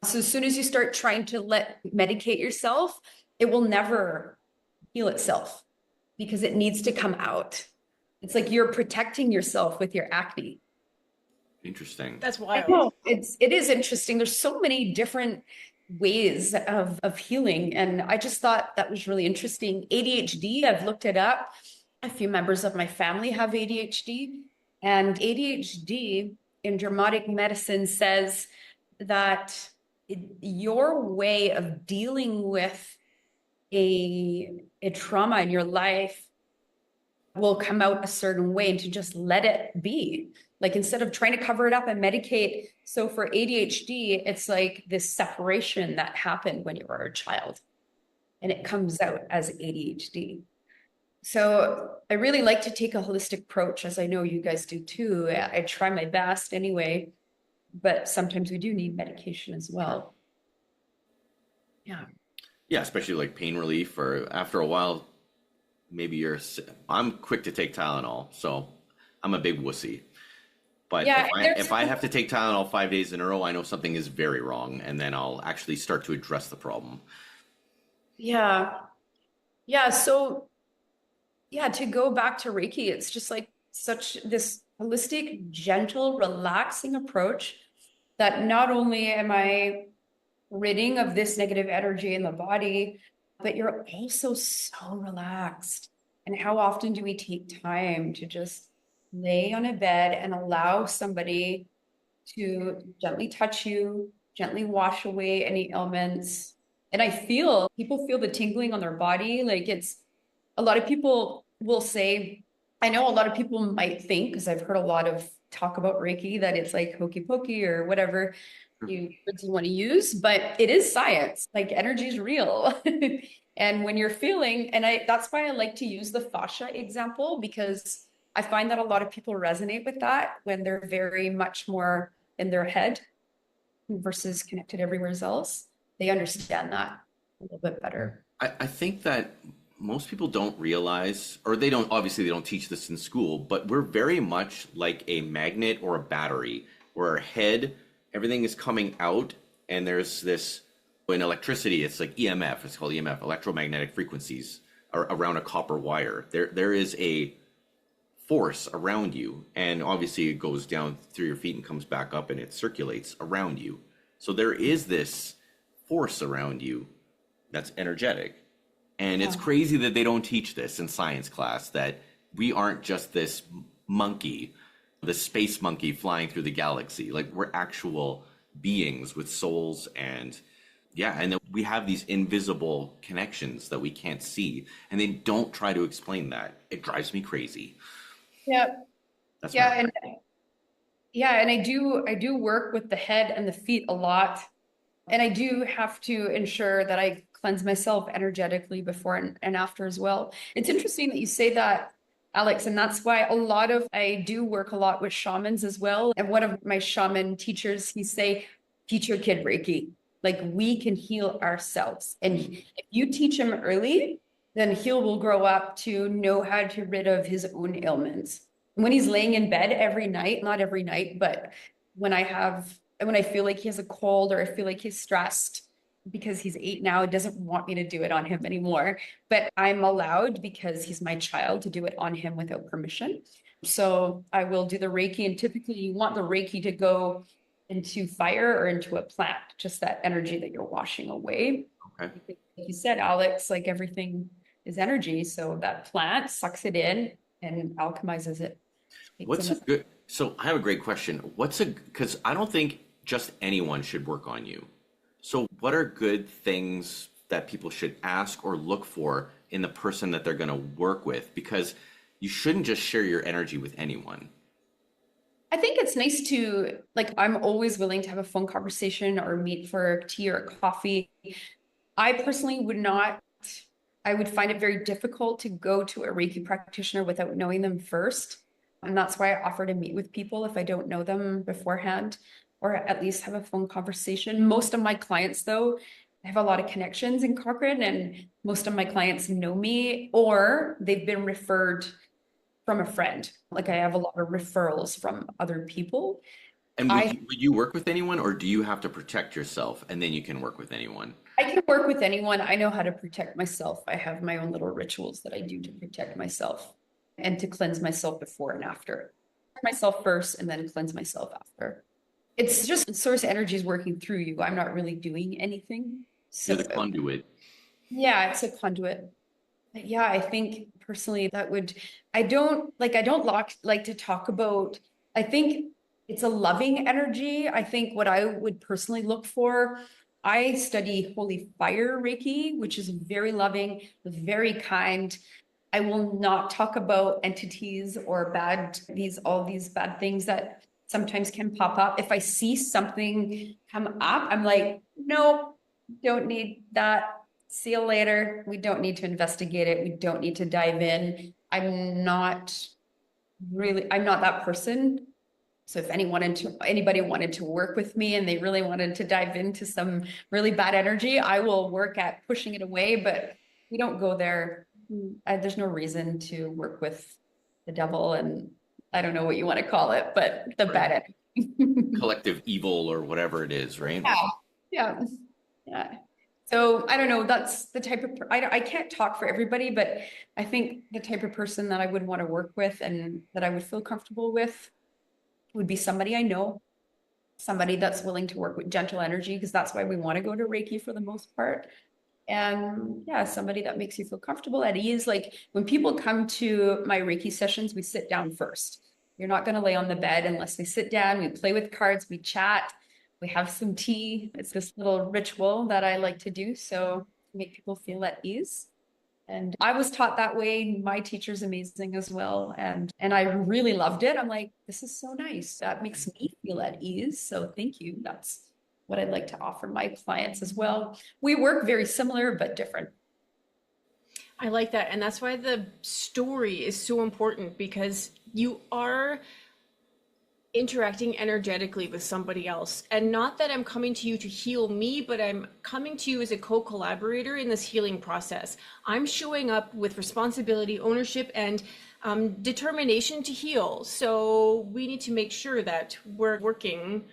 [SPEAKER 3] So as soon as you start trying to medicate yourself, it will never heal itself because it needs to come out. It's like you're protecting yourself with your acne.
[SPEAKER 1] Interesting.
[SPEAKER 2] That's wild.
[SPEAKER 3] It is interesting. There's so many different ways of healing. And I just thought that was really interesting. ADHD, I've looked it up. A few members of my family have ADHD, and ADHD in Germanic medicine says that your way of dealing with a trauma in your life will come out a certain way, and to just let it be. Like instead of trying to cover it up and medicate. So for ADHD, it's like this separation that happened when you were a child, and it comes out as ADHD. So I really like to take a holistic approach, as I know you guys do too. I try my best anyway, but sometimes we do need medication as well. Yeah.
[SPEAKER 1] Yeah, especially like pain relief, or after a while, maybe I'm quick to take Tylenol, so I'm a big wussy. But
[SPEAKER 3] Yeah,
[SPEAKER 1] if I have to take Tylenol 5 days in a row, I know something is very wrong, and then I'll actually start to address the problem.
[SPEAKER 3] Yeah. So to go back to Reiki, it's just like such this holistic, gentle, relaxing approach that not only am I ridding of this negative energy in the body, but you're also so relaxed. And how often do we take time to just lay on a bed and allow somebody to gently touch you, gently wash away any ailments? And people feel the tingling on their body. Like a lot of people will say, I know a lot of people might think, because I've heard a lot of talk about Reiki, that it's like hokey pokey or whatever you want to use, but it is science. Like energy is real. And when you're feeling, that's why I like to use the fascia example, because I find that a lot of people resonate with that when they're very much more in their head versus connected everywhere else. They understand that a little bit better.
[SPEAKER 1] I think that most people don't realize, or they don't teach this in school, but we're very much like a magnet or a battery, where our head, everything is coming out, and there's this, in electricity, it's like EMF, it's called EMF, electromagnetic frequencies, around a copper wire. There is a force around you, and obviously it goes down through your feet and comes back up, and it circulates around you. So there is this force around you that's energetic. And it's crazy that they don't teach this in science class, that we aren't just this monkey, the space monkey flying through the galaxy. Like, we're actual beings with souls, and that we have these invisible connections that we can't see, and they don't try to explain that. It drives me crazy.
[SPEAKER 3] Yeah.
[SPEAKER 1] That's
[SPEAKER 3] and I do work with the head and the feet a lot. And I do have to ensure that I cleanse myself energetically before and after as well. It's interesting that you say that, Alex, and that's why I do work a lot with shamans as well. And one of my shaman teachers, he say, teach your kid Reiki. Like, we can heal ourselves. And if you teach them early, then he will grow up to know how to rid of his own ailments. When he's laying in bed every night, not every night, but when I feel like he has a cold or I feel like he's stressed because he's 8 now, doesn't want me to do it on him anymore. But I'm allowed because he's my child to do it on him without permission. So I will do the Reiki, and typically you want the Reiki to go into fire or into a plant, just that energy that you're washing away.
[SPEAKER 1] Okay.
[SPEAKER 3] Like you said, Alex, like everything is energy. So that plant sucks it in and alchemizes it.
[SPEAKER 1] So I have a great question. Because I don't think just anyone should work on you. So what are good things that people should ask or look for in the person that they're going to work with? Because you shouldn't just share your energy with anyone.
[SPEAKER 3] I think it's nice to, like, I'm always willing to have a phone conversation or meet for tea or coffee. I personally I would find it very difficult to go to a Reiki practitioner without knowing them first. And that's why I offer to meet with people if I don't know them beforehand, or at least have a phone conversation. Most of my clients, though, I have a lot of connections in Cochrane, and most of my clients know me or they've been referred from a friend. Like I have a lot of referrals from other people.
[SPEAKER 1] And would you work with anyone, or do you have to protect yourself and then you can work with anyone?
[SPEAKER 3] I can work with anyone. I know how to protect myself. I have my own little rituals that I do to protect myself and to cleanse myself before and after. Myself first and then cleanse myself after. It's just source energy is working through you. I'm not really doing anything. So
[SPEAKER 1] You're the conduit.
[SPEAKER 3] yeah, it's a conduit. But yeah, I think personally I don't like to talk about, I think it's a loving energy. I think what I would personally look for, I study Holy Fire Reiki, which is very loving, very kind. I will not talk about entities or all these bad things that sometimes can pop up. If I see something come up, I'm like, nope, don't need that. See you later. We don't need to investigate it. We don't need to dive in. I'm not that person. So if anybody wanted to work with me and they really wanted to dive into some really bad energy, I will work at pushing it away, but we don't go there. There's no reason to work with the devil, and I don't know what you want to call it, but the bad energy.
[SPEAKER 1] Collective evil or whatever it is, right?
[SPEAKER 3] Yeah. So I don't know, that's the type of, I can't talk for everybody, but I think the type of person that I would want to work with and that I would feel comfortable with would be somebody I know, somebody that's willing to work with gentle energy, because that's why we want to go to Reiki for the most part. And yeah, somebody that makes you feel comfortable, at ease. Like when people come to my Reiki sessions, we sit down first. You're not going to lay on the bed unless we sit down, we play with cards, we chat, we have some tea. It's this little ritual that I like to do. So to make people feel at ease. And I was taught that way. My teacher's amazing as well. And I really loved it. I'm like, this is so nice. That makes me feel at ease. So thank you. That's what I'd like to offer my clients as well. We work very similar, but different.
[SPEAKER 2] I like that. And that's why the story is so important, because you are interacting energetically with somebody else. And not that I'm coming to you to heal me, but I'm coming to you as a co-collaborator in this healing process. I'm showing up with responsibility, ownership, and determination to heal. So we need to make sure that we're working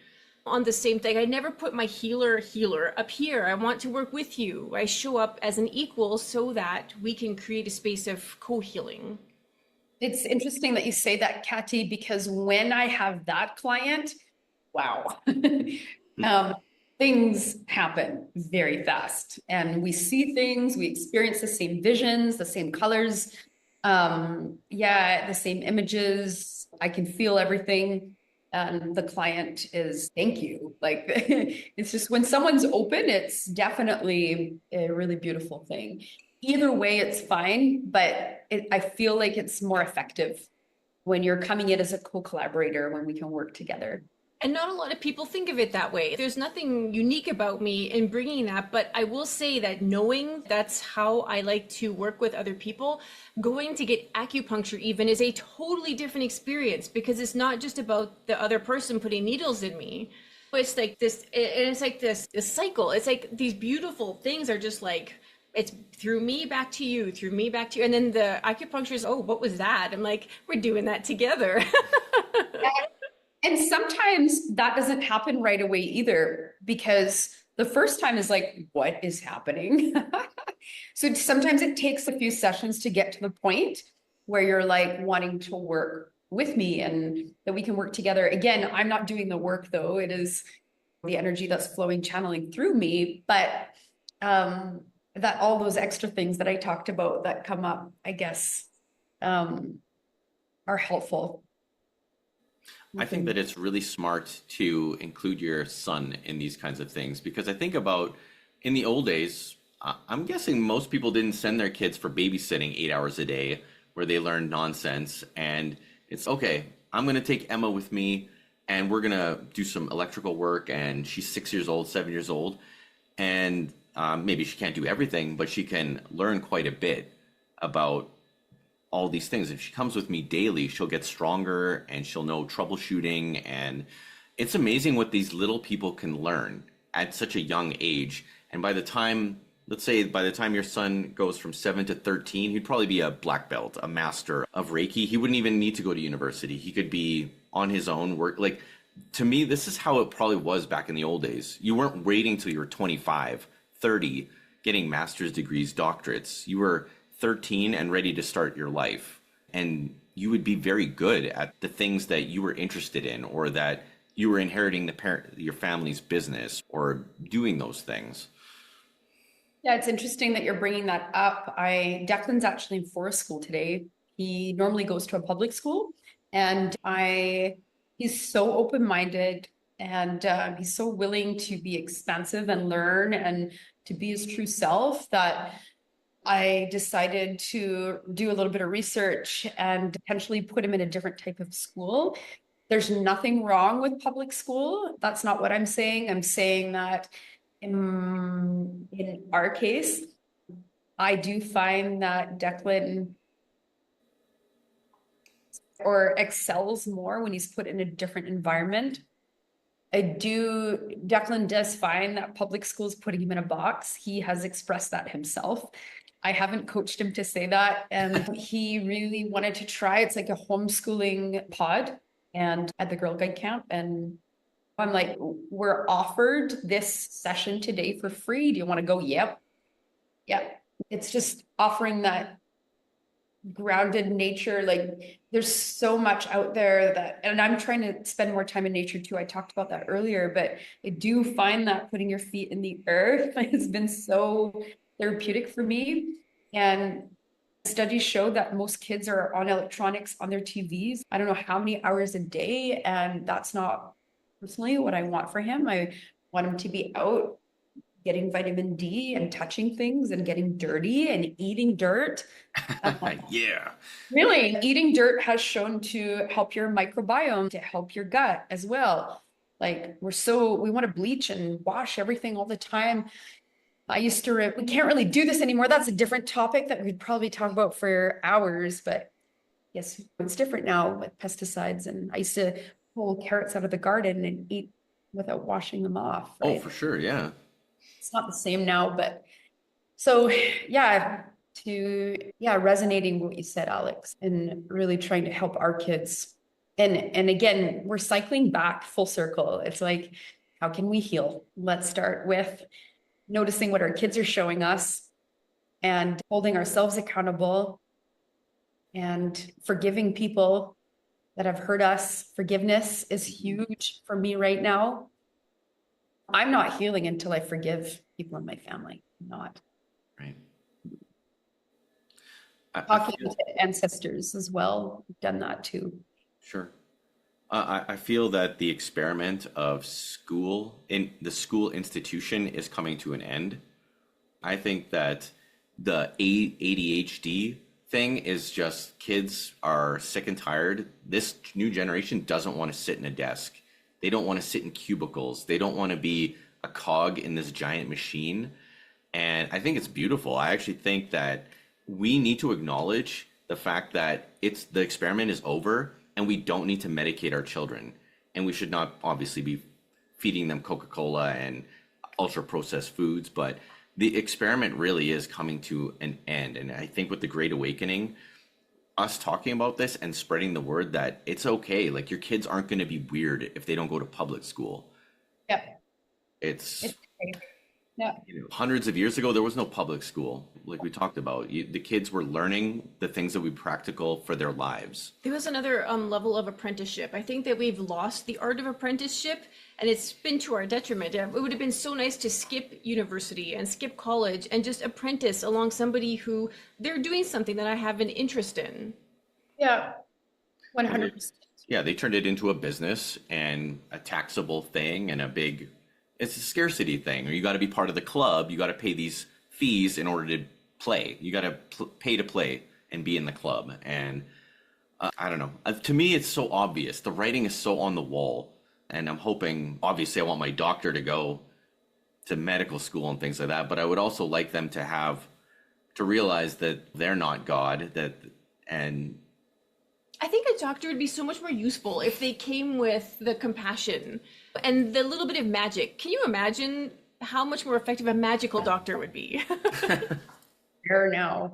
[SPEAKER 2] on the same thing. I never put my healer up here. I want to work with you. I show up as an equal so that we can create a space of co-healing.
[SPEAKER 3] It's interesting that you say that, Kathy, because when I have that client, wow, things happen very fast, and we see things, we experience the same visions, the same colors, the same images. I can feel everything. And the client is, thank you. Like, it's just when someone's open, it's definitely a really beautiful thing. Either way, it's fine, but I feel like it's more effective when you're coming in as a co-collaborator, when we can work together.
[SPEAKER 2] And not a lot of people think of it that way. There's nothing unique about me in bringing that, but I will say that knowing that's how I like to work with other people, going to get acupuncture even is a totally different experience, because it's not just about the other person putting needles in me. It's like this, and it's like this cycle. It's like these beautiful things are just like It's through me back to you, through me back to you. And then the acupuncturist, oh, what was that? I'm like, we're doing that together.
[SPEAKER 3] And sometimes that doesn't happen right away either, because the first time is like, what is happening? So sometimes it takes a few sessions to get to the point where you're like wanting to work with me and that we can work together. Again, I'm not doing the work though. It is the energy that's flowing, channeling through me. But that all those extra things that I talked about that come up, I guess, are helpful.
[SPEAKER 1] I think that it's really smart to include your son in these kinds of things, because I think about in the old days, I'm guessing most people didn't send their kids for babysitting 8 hours a day where they learn nonsense. And it's okay, I'm going to take Emma with me and we're going to do some electrical work. And she's 6 years old, 7 years old. And maybe she can't do everything, but she can learn quite a bit about all these things. If she comes with me daily, she'll get stronger and she'll know troubleshooting. And it's amazing what these little people can learn at such a young age. And by the time, let's say by the time your son goes from 7 to 13, he'd probably be a black belt, a master of Reiki. He wouldn't even need to go to university. He could be on his own work. Like, to me, this is how it probably was back in the old days. You weren't waiting till you were 25, 30, getting master's degrees, doctorates. You were 13 and ready to start your life. And you would be very good at the things that you were interested in, or that you were inheriting your family's business or doing those things.
[SPEAKER 3] Yeah, it's interesting that you're bringing that up. Declan's actually in forest school today. He normally goes to a public school, and he's so open-minded, and he's so willing to be expansive and learn and to be his true self that I decided to do a little bit of research and potentially put him in a different type of school. There's nothing wrong with public school. That's not what I'm saying. I'm saying that in our case, I do find that Declan excels more when he's put in a different environment. Declan does find that public school is putting him in a box. He has expressed that himself. I haven't coached him to say that. And he really wanted to try. It's like a homeschooling pod and at the Girl Guide camp. And I'm like, we're offered this session today for free. Do you want to go? Yep. Yep. It's just offering that grounded nature. Like, there's so much out there and I'm trying to spend more time in nature too. I talked about that earlier, but I do find that putting your feet in the earth has been so therapeutic for me. And studies show that most kids are on electronics on their TVs. I don't know how many hours a day. And that's not personally what I want for him. I want him to be out getting vitamin D and touching things and getting dirty and eating dirt.
[SPEAKER 1] Yeah.
[SPEAKER 3] Really, eating dirt has shown to help your microbiome, to help your gut as well. Like, we want to bleach and wash everything all the time. We can't really do this anymore. That's a different topic that we'd probably talk about for hours, but yes, it's different now with pesticides. And I used to pull carrots out of the garden and eat without washing them off. Right?
[SPEAKER 1] Oh, for sure. Yeah.
[SPEAKER 3] It's not the same now, but so resonating with what you said, Alex, and really trying to help our kids. And again, we're cycling back full circle. It's like, how can we heal? Let's start with noticing what our kids are showing us and holding ourselves accountable and forgiving people that have hurt us. Forgiveness is huge for me right now. I'm not healing until I forgive people in my family. I'm not.
[SPEAKER 1] Right.
[SPEAKER 3] Talking to ancestors as well. I've done that too.
[SPEAKER 1] Sure. I feel that the experiment of the school institution is coming to an end. I think that the ADHD thing is just, kids are sick and tired. This new generation doesn't want to sit in a desk. They don't want to sit in cubicles. They don't want to be a cog in this giant machine. And I think it's beautiful. I actually think that we need to acknowledge the fact that the experiment is over, and we don't need to medicate our children. And we should not obviously be feeding them Coca-Cola and ultra processed foods, but The experiment really is coming to an end. And I think with the Great Awakening, us talking about this and spreading the word that it's okay, like your kids aren't going to be weird if they don't go to public school.
[SPEAKER 3] Yep.
[SPEAKER 1] It's
[SPEAKER 3] crazy. Yeah.
[SPEAKER 1] Hundreds of years ago, there was no public school, like we talked about. The kids were learning the things that would be practical for their lives.
[SPEAKER 2] There was another level of apprenticeship. I think that we've lost the art of apprenticeship, and it's been to our detriment. It would have been so nice to skip university and skip college and just apprentice along somebody who they're doing something that I have an interest in.
[SPEAKER 3] Yeah, 100%.
[SPEAKER 1] Yeah, they turned it into a business and a taxable thing and it's a scarcity thing. Or you got to be part of the club. You got to pay these fees in order to play. You got to pay to play and be in the club. And I don't know. To me, it's so obvious. The writing is so on the wall. And I'm hoping, obviously, I want my doctor to go to medical school and things like that. But I would also like them to realize that they're not God. And
[SPEAKER 2] I think a doctor would be so much more useful if they came with the compassion and the little bit of magic. Can you imagine how much more effective a magical doctor would be?
[SPEAKER 3] Rare now.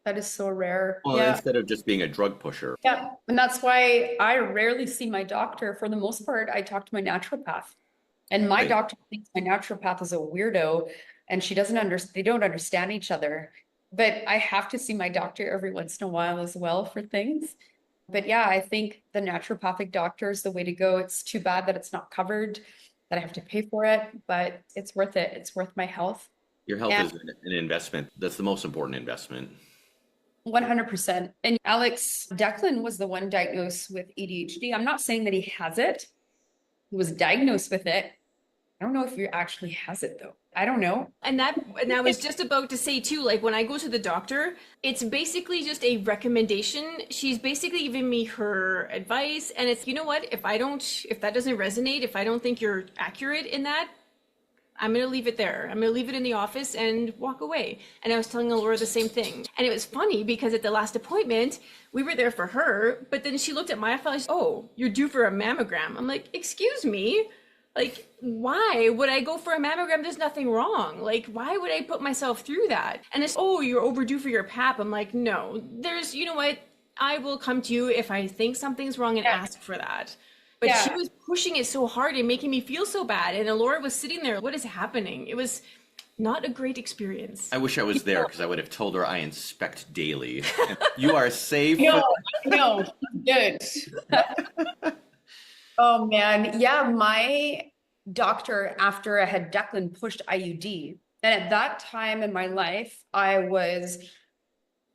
[SPEAKER 3] That is so rare.
[SPEAKER 1] Well, instead of just being a drug pusher.
[SPEAKER 3] Yeah. And that's why I rarely see my doctor. For the most part, I talk to my naturopath. And my doctor thinks my naturopath is a weirdo and they don't understand each other. But I have to see my doctor every once in a while as well for things. But yeah, I think the naturopathic doctor is the way to go. It's too bad that it's not covered, that I have to pay for it, but it's worth it. It's worth my health.
[SPEAKER 1] Your health is an investment. That's the most important investment.
[SPEAKER 3] 100%. And Alex, Declan was the one diagnosed with ADHD. I'm not saying that he has it. He was diagnosed with it. I don't know if he actually has it though. I don't know.
[SPEAKER 2] And I was just about to say too, like when I go to the doctor, it's basically just a recommendation. She's basically giving me her advice. And it's, you know what, if that doesn't resonate, if I don't think you're accurate in that, I'm going to leave it there. I'm going to leave it in the office and walk away. And I was telling Laura the same thing. And it was funny because at the last appointment, we were there for her, but then she looked at my file and she said, "Oh, you're due for a mammogram." I'm like, "Excuse me? Like, why would I go for a mammogram? There's nothing wrong. Like, why would I put myself through that?" And it's, "Oh, you're overdue for your pap." I'm like, "No, you know what? I will come to you if I think something's wrong and ask for that." But she was pushing it so hard and making me feel so bad. And Laura was sitting there, what is happening? It was not a great experience.
[SPEAKER 1] I wish I was there because I would have told her I inspect daily. You are safe.
[SPEAKER 3] No, good. Oh man. Yeah, my doctor, after I had Declan, pushed IUD. And at that time in my life, I was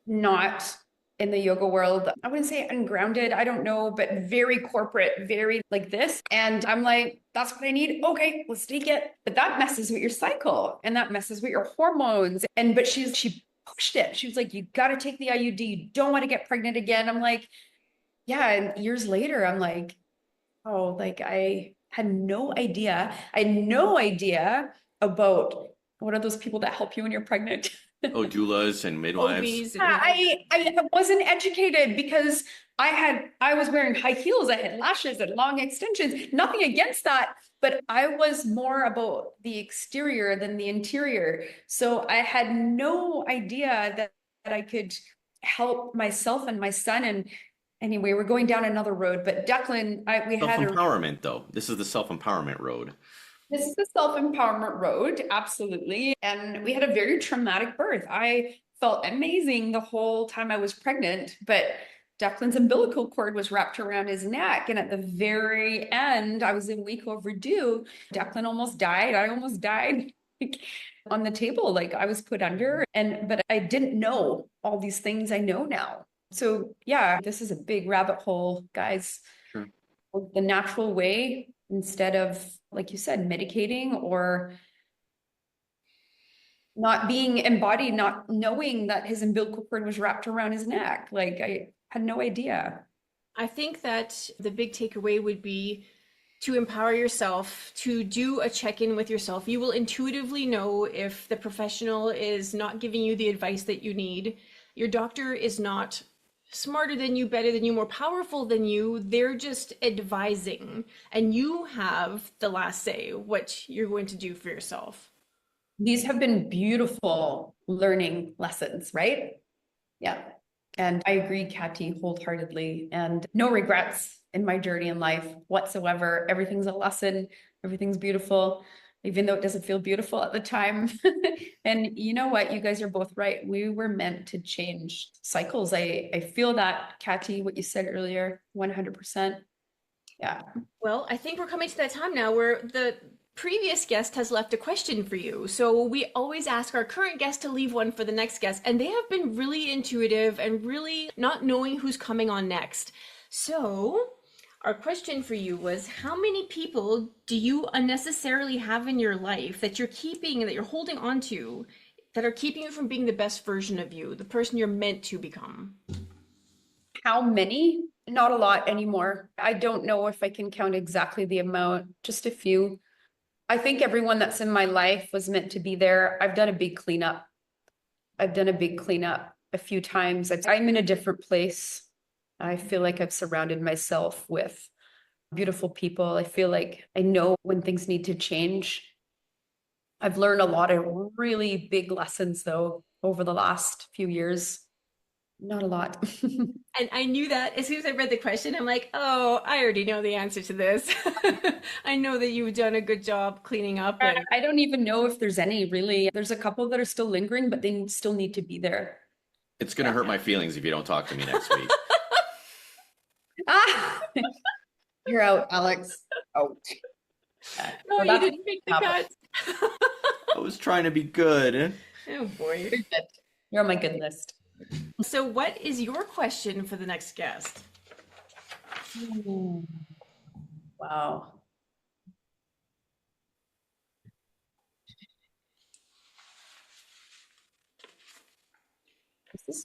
[SPEAKER 3] not in the yoga world. I wouldn't say ungrounded, I don't know, but very corporate, very like this. And I'm like, that's what I need. Okay, let's take it. But that messes with your cycle and that messes with your hormones. But she pushed it. She was like, "You got to take the IUD. You don't want to get pregnant again." I'm like, yeah. And years later, I'm like, oh, like I had no idea. I had no idea about what are those people that help you when you're pregnant?
[SPEAKER 1] Oh, doulas and midwives.
[SPEAKER 3] I wasn't educated because I was wearing high heels. I had lashes and long extensions. Nothing against that, but I was more about the exterior than the interior. So I had no idea that I could help myself and my son. And anyway, we're going down another road. But Declan, we had
[SPEAKER 1] self-empowerment though. This is the self-empowerment road.
[SPEAKER 3] This is the self-empowerment road, absolutely. And we had a very traumatic birth. I felt amazing the whole time I was pregnant, but Declan's umbilical cord was wrapped around his neck. And at the very end, I was a week overdue. Declan almost died. I almost died on the table. Like I was put under, but I didn't know all these things I know now. So yeah, this is a big rabbit hole, guys.
[SPEAKER 1] Sure.
[SPEAKER 3] The natural way, instead of, like you said, medicating or not being embodied, not knowing that his umbilical cord was wrapped around his neck. Like I had no idea.
[SPEAKER 2] I think that the big takeaway would be to empower yourself, to do a check-in with yourself. You will intuitively know if the professional is not giving you the advice that you need. Your doctor is not smarter than you, better than you, more powerful than you. They're just advising, and you have the last say what you're going to do for yourself.
[SPEAKER 3] These have been beautiful learning lessons, right? Yeah. And I agree, Kathy, wholeheartedly. And no regrets in my journey in life whatsoever. Everything's a lesson. Everything's beautiful, even though it doesn't feel beautiful at the time. And you know what? You guys are both right. We were meant to change cycles. I feel that, Kathy, what you said earlier, 100%. Yeah.
[SPEAKER 2] Well, I think we're coming to that time now where the previous guest has left a question for you. So we always ask our current guest to leave one for the next guest, and they have been really intuitive and really not knowing who's coming on next. So our question for you was, how many people do you unnecessarily have in your life that you're keeping, that you're holding on to, that are keeping you from being the best version of you, the person you're meant to become?
[SPEAKER 3] How many? Not a lot anymore. I don't know if I can count exactly the amount, just a few. I think everyone that's in my life was meant to be there. I've done a big cleanup. I've done a big cleanup a few times. I'm in a different place. I feel like I've surrounded myself with beautiful people. I feel like I know when things need to change. I've learned a lot of really big lessons, though, over the last few years. Not a lot.
[SPEAKER 2] And I knew that as soon as I read the question, I'm like, oh, I already know the answer to this. I know that you've done a good job cleaning up. And
[SPEAKER 3] I don't even know if there's any really. There's a couple that are still lingering, but they still need to be there.
[SPEAKER 1] It's going to hurt my feelings if you don't talk to me next week.
[SPEAKER 3] Ah, you're out, Alex. Out.
[SPEAKER 2] no,
[SPEAKER 3] Well,
[SPEAKER 2] you
[SPEAKER 3] that's
[SPEAKER 2] didn't make the cut.
[SPEAKER 1] I was trying to be good.
[SPEAKER 2] Oh boy.
[SPEAKER 3] You're good. You're on my good list.
[SPEAKER 2] So what is your question for the next guest?
[SPEAKER 3] Wow.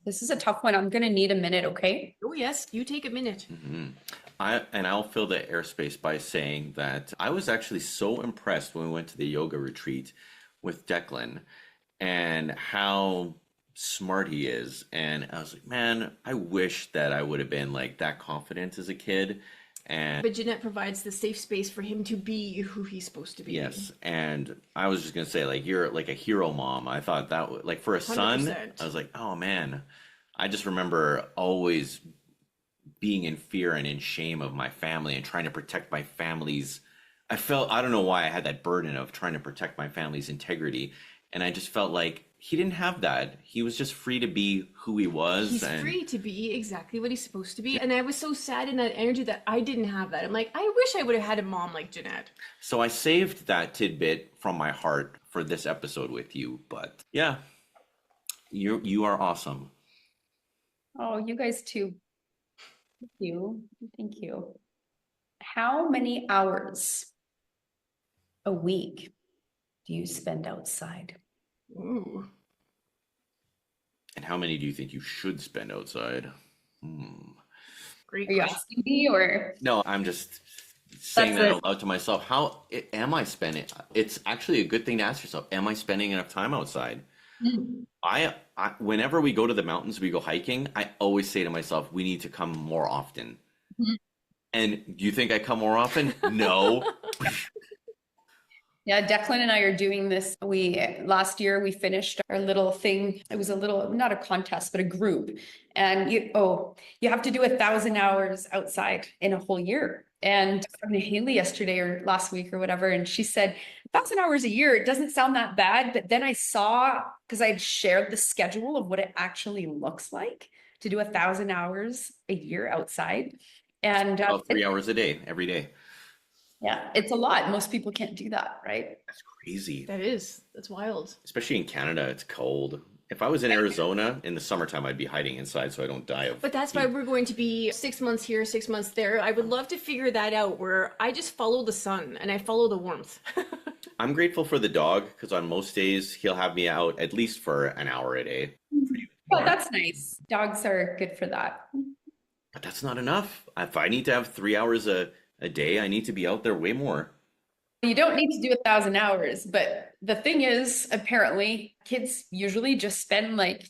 [SPEAKER 3] This is a tough one. I'm gonna need a minute, okay?
[SPEAKER 2] Oh yes, you take a minute.
[SPEAKER 1] I'll fill the airspace by saying that I was actually so impressed when we went to the yoga retreat with Declan and how smart he is. And I was like, man, I wish that I would have been like that confident as a kid. And
[SPEAKER 2] But Ginette provides the safe space for him to be who he's supposed to be.
[SPEAKER 1] yes, and I was just gonna say, like, you're like a hero mom. I thought that like for a son,
[SPEAKER 2] 100%.
[SPEAKER 1] I was like, oh man. I just remember always being in fear and in shame of my family and trying to protect my family's. I don't know why I had that burden of trying to protect my family's integrity. And I just felt like he didn't have that. He was just free to be who he was.
[SPEAKER 2] He's
[SPEAKER 1] and
[SPEAKER 2] free to be exactly what he's supposed to be. And I was so sad in that energy that I didn't have that. I'm like, I wish I would have had a mom like Ginette.
[SPEAKER 1] So I saved that tidbit from my heart for this episode with you. But yeah, you are awesome.
[SPEAKER 3] Oh, you guys too. Thank you. Thank you. How many hours a week do you spend outside?
[SPEAKER 2] Ooh.
[SPEAKER 1] And how many do you think you should spend outside?
[SPEAKER 2] Great
[SPEAKER 3] Are you
[SPEAKER 2] question.
[SPEAKER 3] asking me or?
[SPEAKER 1] No, I'm just saying
[SPEAKER 3] That's
[SPEAKER 1] that
[SPEAKER 3] it.
[SPEAKER 1] out loud to myself. How am I spending? It's actually a good thing to ask yourself. Am I spending enough time outside? I whenever we go to the mountains, we go hiking, I always say to myself, we need to come more often.
[SPEAKER 3] Mhm.
[SPEAKER 1] And do you think I come more often? No.
[SPEAKER 3] Yeah, Declan and I are doing this. Last year we finished our little thing. It was a little, not a contest, but a group. And you have to do 1,000 hours outside in a whole year. And I was talking to Haley yesterday or last week or whatever, and she said 1,000 hours a year. It doesn't sound that bad, but then I saw, because I had shared the schedule of what it actually looks like to do 1,000 hours a year outside. And
[SPEAKER 1] About 3 hours a day, every day.
[SPEAKER 3] yeah, it's a lot. Most people can't do that, right?
[SPEAKER 1] That's crazy.
[SPEAKER 2] That's wild.
[SPEAKER 1] Especially in Canada, it's cold. If I was in Arizona in the summertime, I'd be hiding inside so I don't die of
[SPEAKER 2] But that's why we're going to be 6 months here, 6 months there. I would love to figure that out where I just follow the sun and I follow the warmth.
[SPEAKER 1] I'm grateful for the dog because on most days he'll have me out at least for an hour a day.
[SPEAKER 3] Oh, that's nice. Dogs are good for that.
[SPEAKER 1] But that's not enough. If I need to have 3 hours a day, I need to be out there way more.
[SPEAKER 3] You don't need to do 1,000 hours, but the thing is, apparently, kids usually just spend like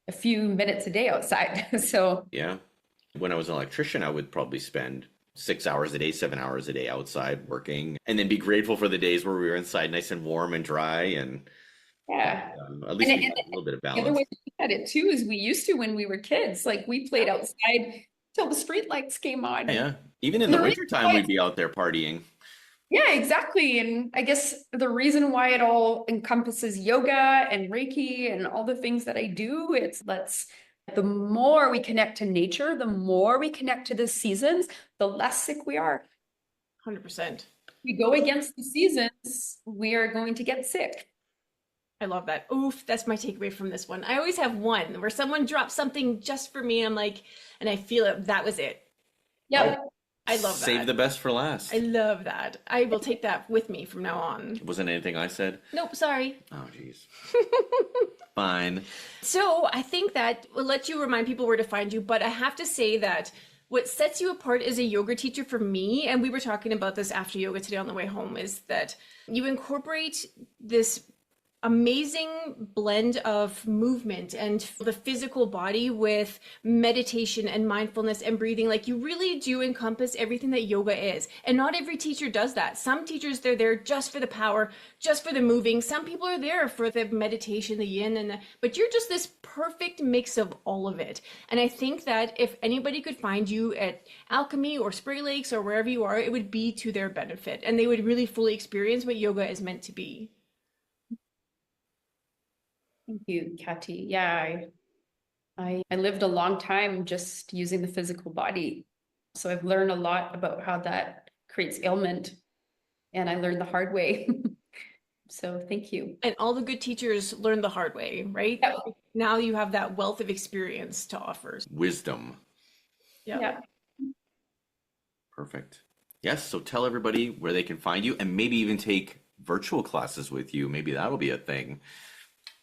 [SPEAKER 3] a few minutes a day outside. So
[SPEAKER 1] Yeah. When I was an electrician, I would probably spend 6 hours a day, 7 hours a day outside working, and then be grateful for the days where we were inside nice and warm and dry. And
[SPEAKER 3] Yeah.
[SPEAKER 1] At least
[SPEAKER 3] And,
[SPEAKER 1] we
[SPEAKER 3] and
[SPEAKER 1] have a little bit of
[SPEAKER 3] the other
[SPEAKER 1] balance.
[SPEAKER 3] way to look at it too is we used to when we were kids, like we played outside till the street lights came on.
[SPEAKER 1] Yeah. Even in
[SPEAKER 3] And
[SPEAKER 1] the
[SPEAKER 3] the reason
[SPEAKER 1] wintertime,
[SPEAKER 3] why
[SPEAKER 1] we'd be out there partying.
[SPEAKER 3] Yeah, exactly. And I guess the reason why it all encompasses yoga and Reiki and all the things that I do, the more we connect to nature, the more we connect to the seasons, the less sick we are.
[SPEAKER 2] 100%.
[SPEAKER 3] We go against the seasons, we are going to get sick.
[SPEAKER 2] I love that. Oof, that's my takeaway from this one. I always have one where someone drops something just for me. And I'm like, and I feel it. That was it.
[SPEAKER 3] Yep.
[SPEAKER 2] I love that.
[SPEAKER 1] Save the best for last.
[SPEAKER 2] I love that. I will take that with me from now on.
[SPEAKER 1] Wasn't anything I said?
[SPEAKER 2] Nope, sorry.
[SPEAKER 1] Oh, jeez. Fine.
[SPEAKER 2] So I think that we'll let you remind people where to find you, but I have to say that what sets you apart as a yoga teacher for me, and we were talking about this after yoga today on the way home, is that you incorporate this amazing blend of movement and the physical body with meditation and mindfulness and breathing. Like, you really do encompass everything that yoga is. And not every teacher does that. Some teachers, they're there just for the power, just for the moving. Some people are there for the meditation, the yin, but you're just this perfect mix of all of it. And I think that if anybody could find you at Alchemy or Spring Lakes or wherever you are, it would be to their benefit, and they would really fully experience what yoga is meant to be.
[SPEAKER 3] Thank you, Kathy. Yeah, I lived a long time just using the physical body. So I've learned a lot about how that creates ailment, and I learned the hard way. So thank you.
[SPEAKER 2] And all the good teachers learn the hard way, right?
[SPEAKER 3] Yeah.
[SPEAKER 2] Now you have that wealth of experience to offer.
[SPEAKER 1] Wisdom.
[SPEAKER 3] Yeah.
[SPEAKER 1] Perfect. Yes. So tell everybody where they can find you, and maybe even take virtual classes with you. Maybe that'll be a thing.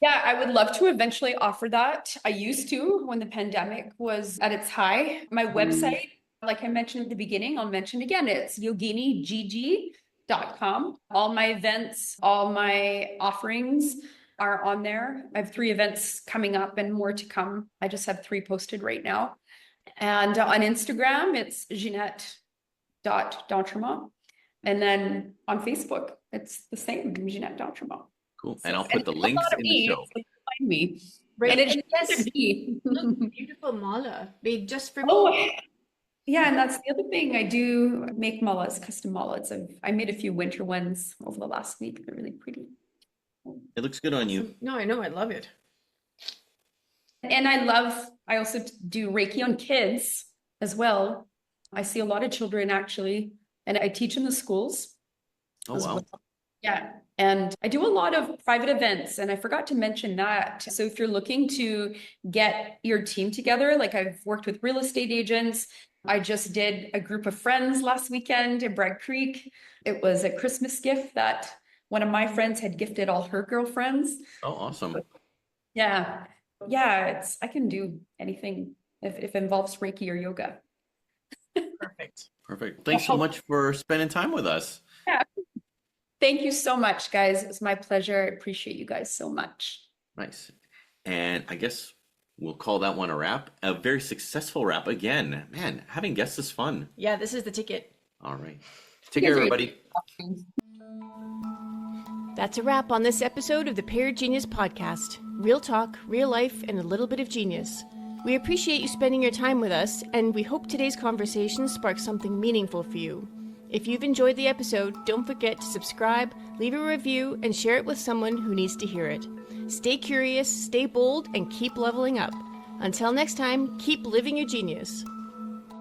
[SPEAKER 3] Yeah, I would love to eventually offer that. I used to when the pandemic was at its high. My website, like I mentioned at the beginning, I'll mention again, it's yoginigg.com. All my events, all my offerings are on there. I have 3 events coming up and more to come. I just have 3 posted right now. And on Instagram, it's Ginette.D'Entremont. And then on Facebook, it's the same, Ginette D'Entremont.
[SPEAKER 1] Cool. And I'll put the links in the show.
[SPEAKER 3] So find me.
[SPEAKER 2] Right.
[SPEAKER 3] And it's
[SPEAKER 2] Yes.
[SPEAKER 3] me.
[SPEAKER 2] Look, beautiful mala made just for me.
[SPEAKER 3] Oh, yeah, and that's the other thing. I do make malas, custom malas. I made a few winter ones over the last week. They're really pretty.
[SPEAKER 1] It looks good on you.
[SPEAKER 2] No, I know. I love it.
[SPEAKER 3] And I also do Reiki on kids as well. I see a lot of children actually, and I teach in the schools.
[SPEAKER 1] Oh, wow.
[SPEAKER 3] Well. Yeah. And I do a lot of private events, and I forgot to mention that. So if you're looking to get your team together, like I've worked with real estate agents. I just did a group of friends last weekend in Bragg Creek. It was a Christmas gift that one of my friends had gifted all her girlfriends.
[SPEAKER 1] Oh, awesome.
[SPEAKER 3] Yeah. Yeah, I can do anything if it involves Reiki or yoga.
[SPEAKER 2] Perfect.
[SPEAKER 1] Perfect. Thanks so much for spending time with us.
[SPEAKER 3] Yeah. Thank you so much, guys. It was my pleasure. I appreciate you guys so much.
[SPEAKER 1] Nice. And I guess we'll call that one a wrap. A very successful wrap again. Man, having guests is fun.
[SPEAKER 2] Yeah, this is the ticket.
[SPEAKER 1] All right. Take care, everybody.
[SPEAKER 2] That's a wrap on this episode of the Pear Genius Podcast. Real talk, real life, and a little bit of genius. We appreciate you spending your time with us, and we hope today's conversation sparks something meaningful for you. If you've enjoyed the episode, don't forget to subscribe, leave a review, and share it with someone who needs to hear it. Stay curious, stay bold, and keep leveling up. Until next time, keep living your genius.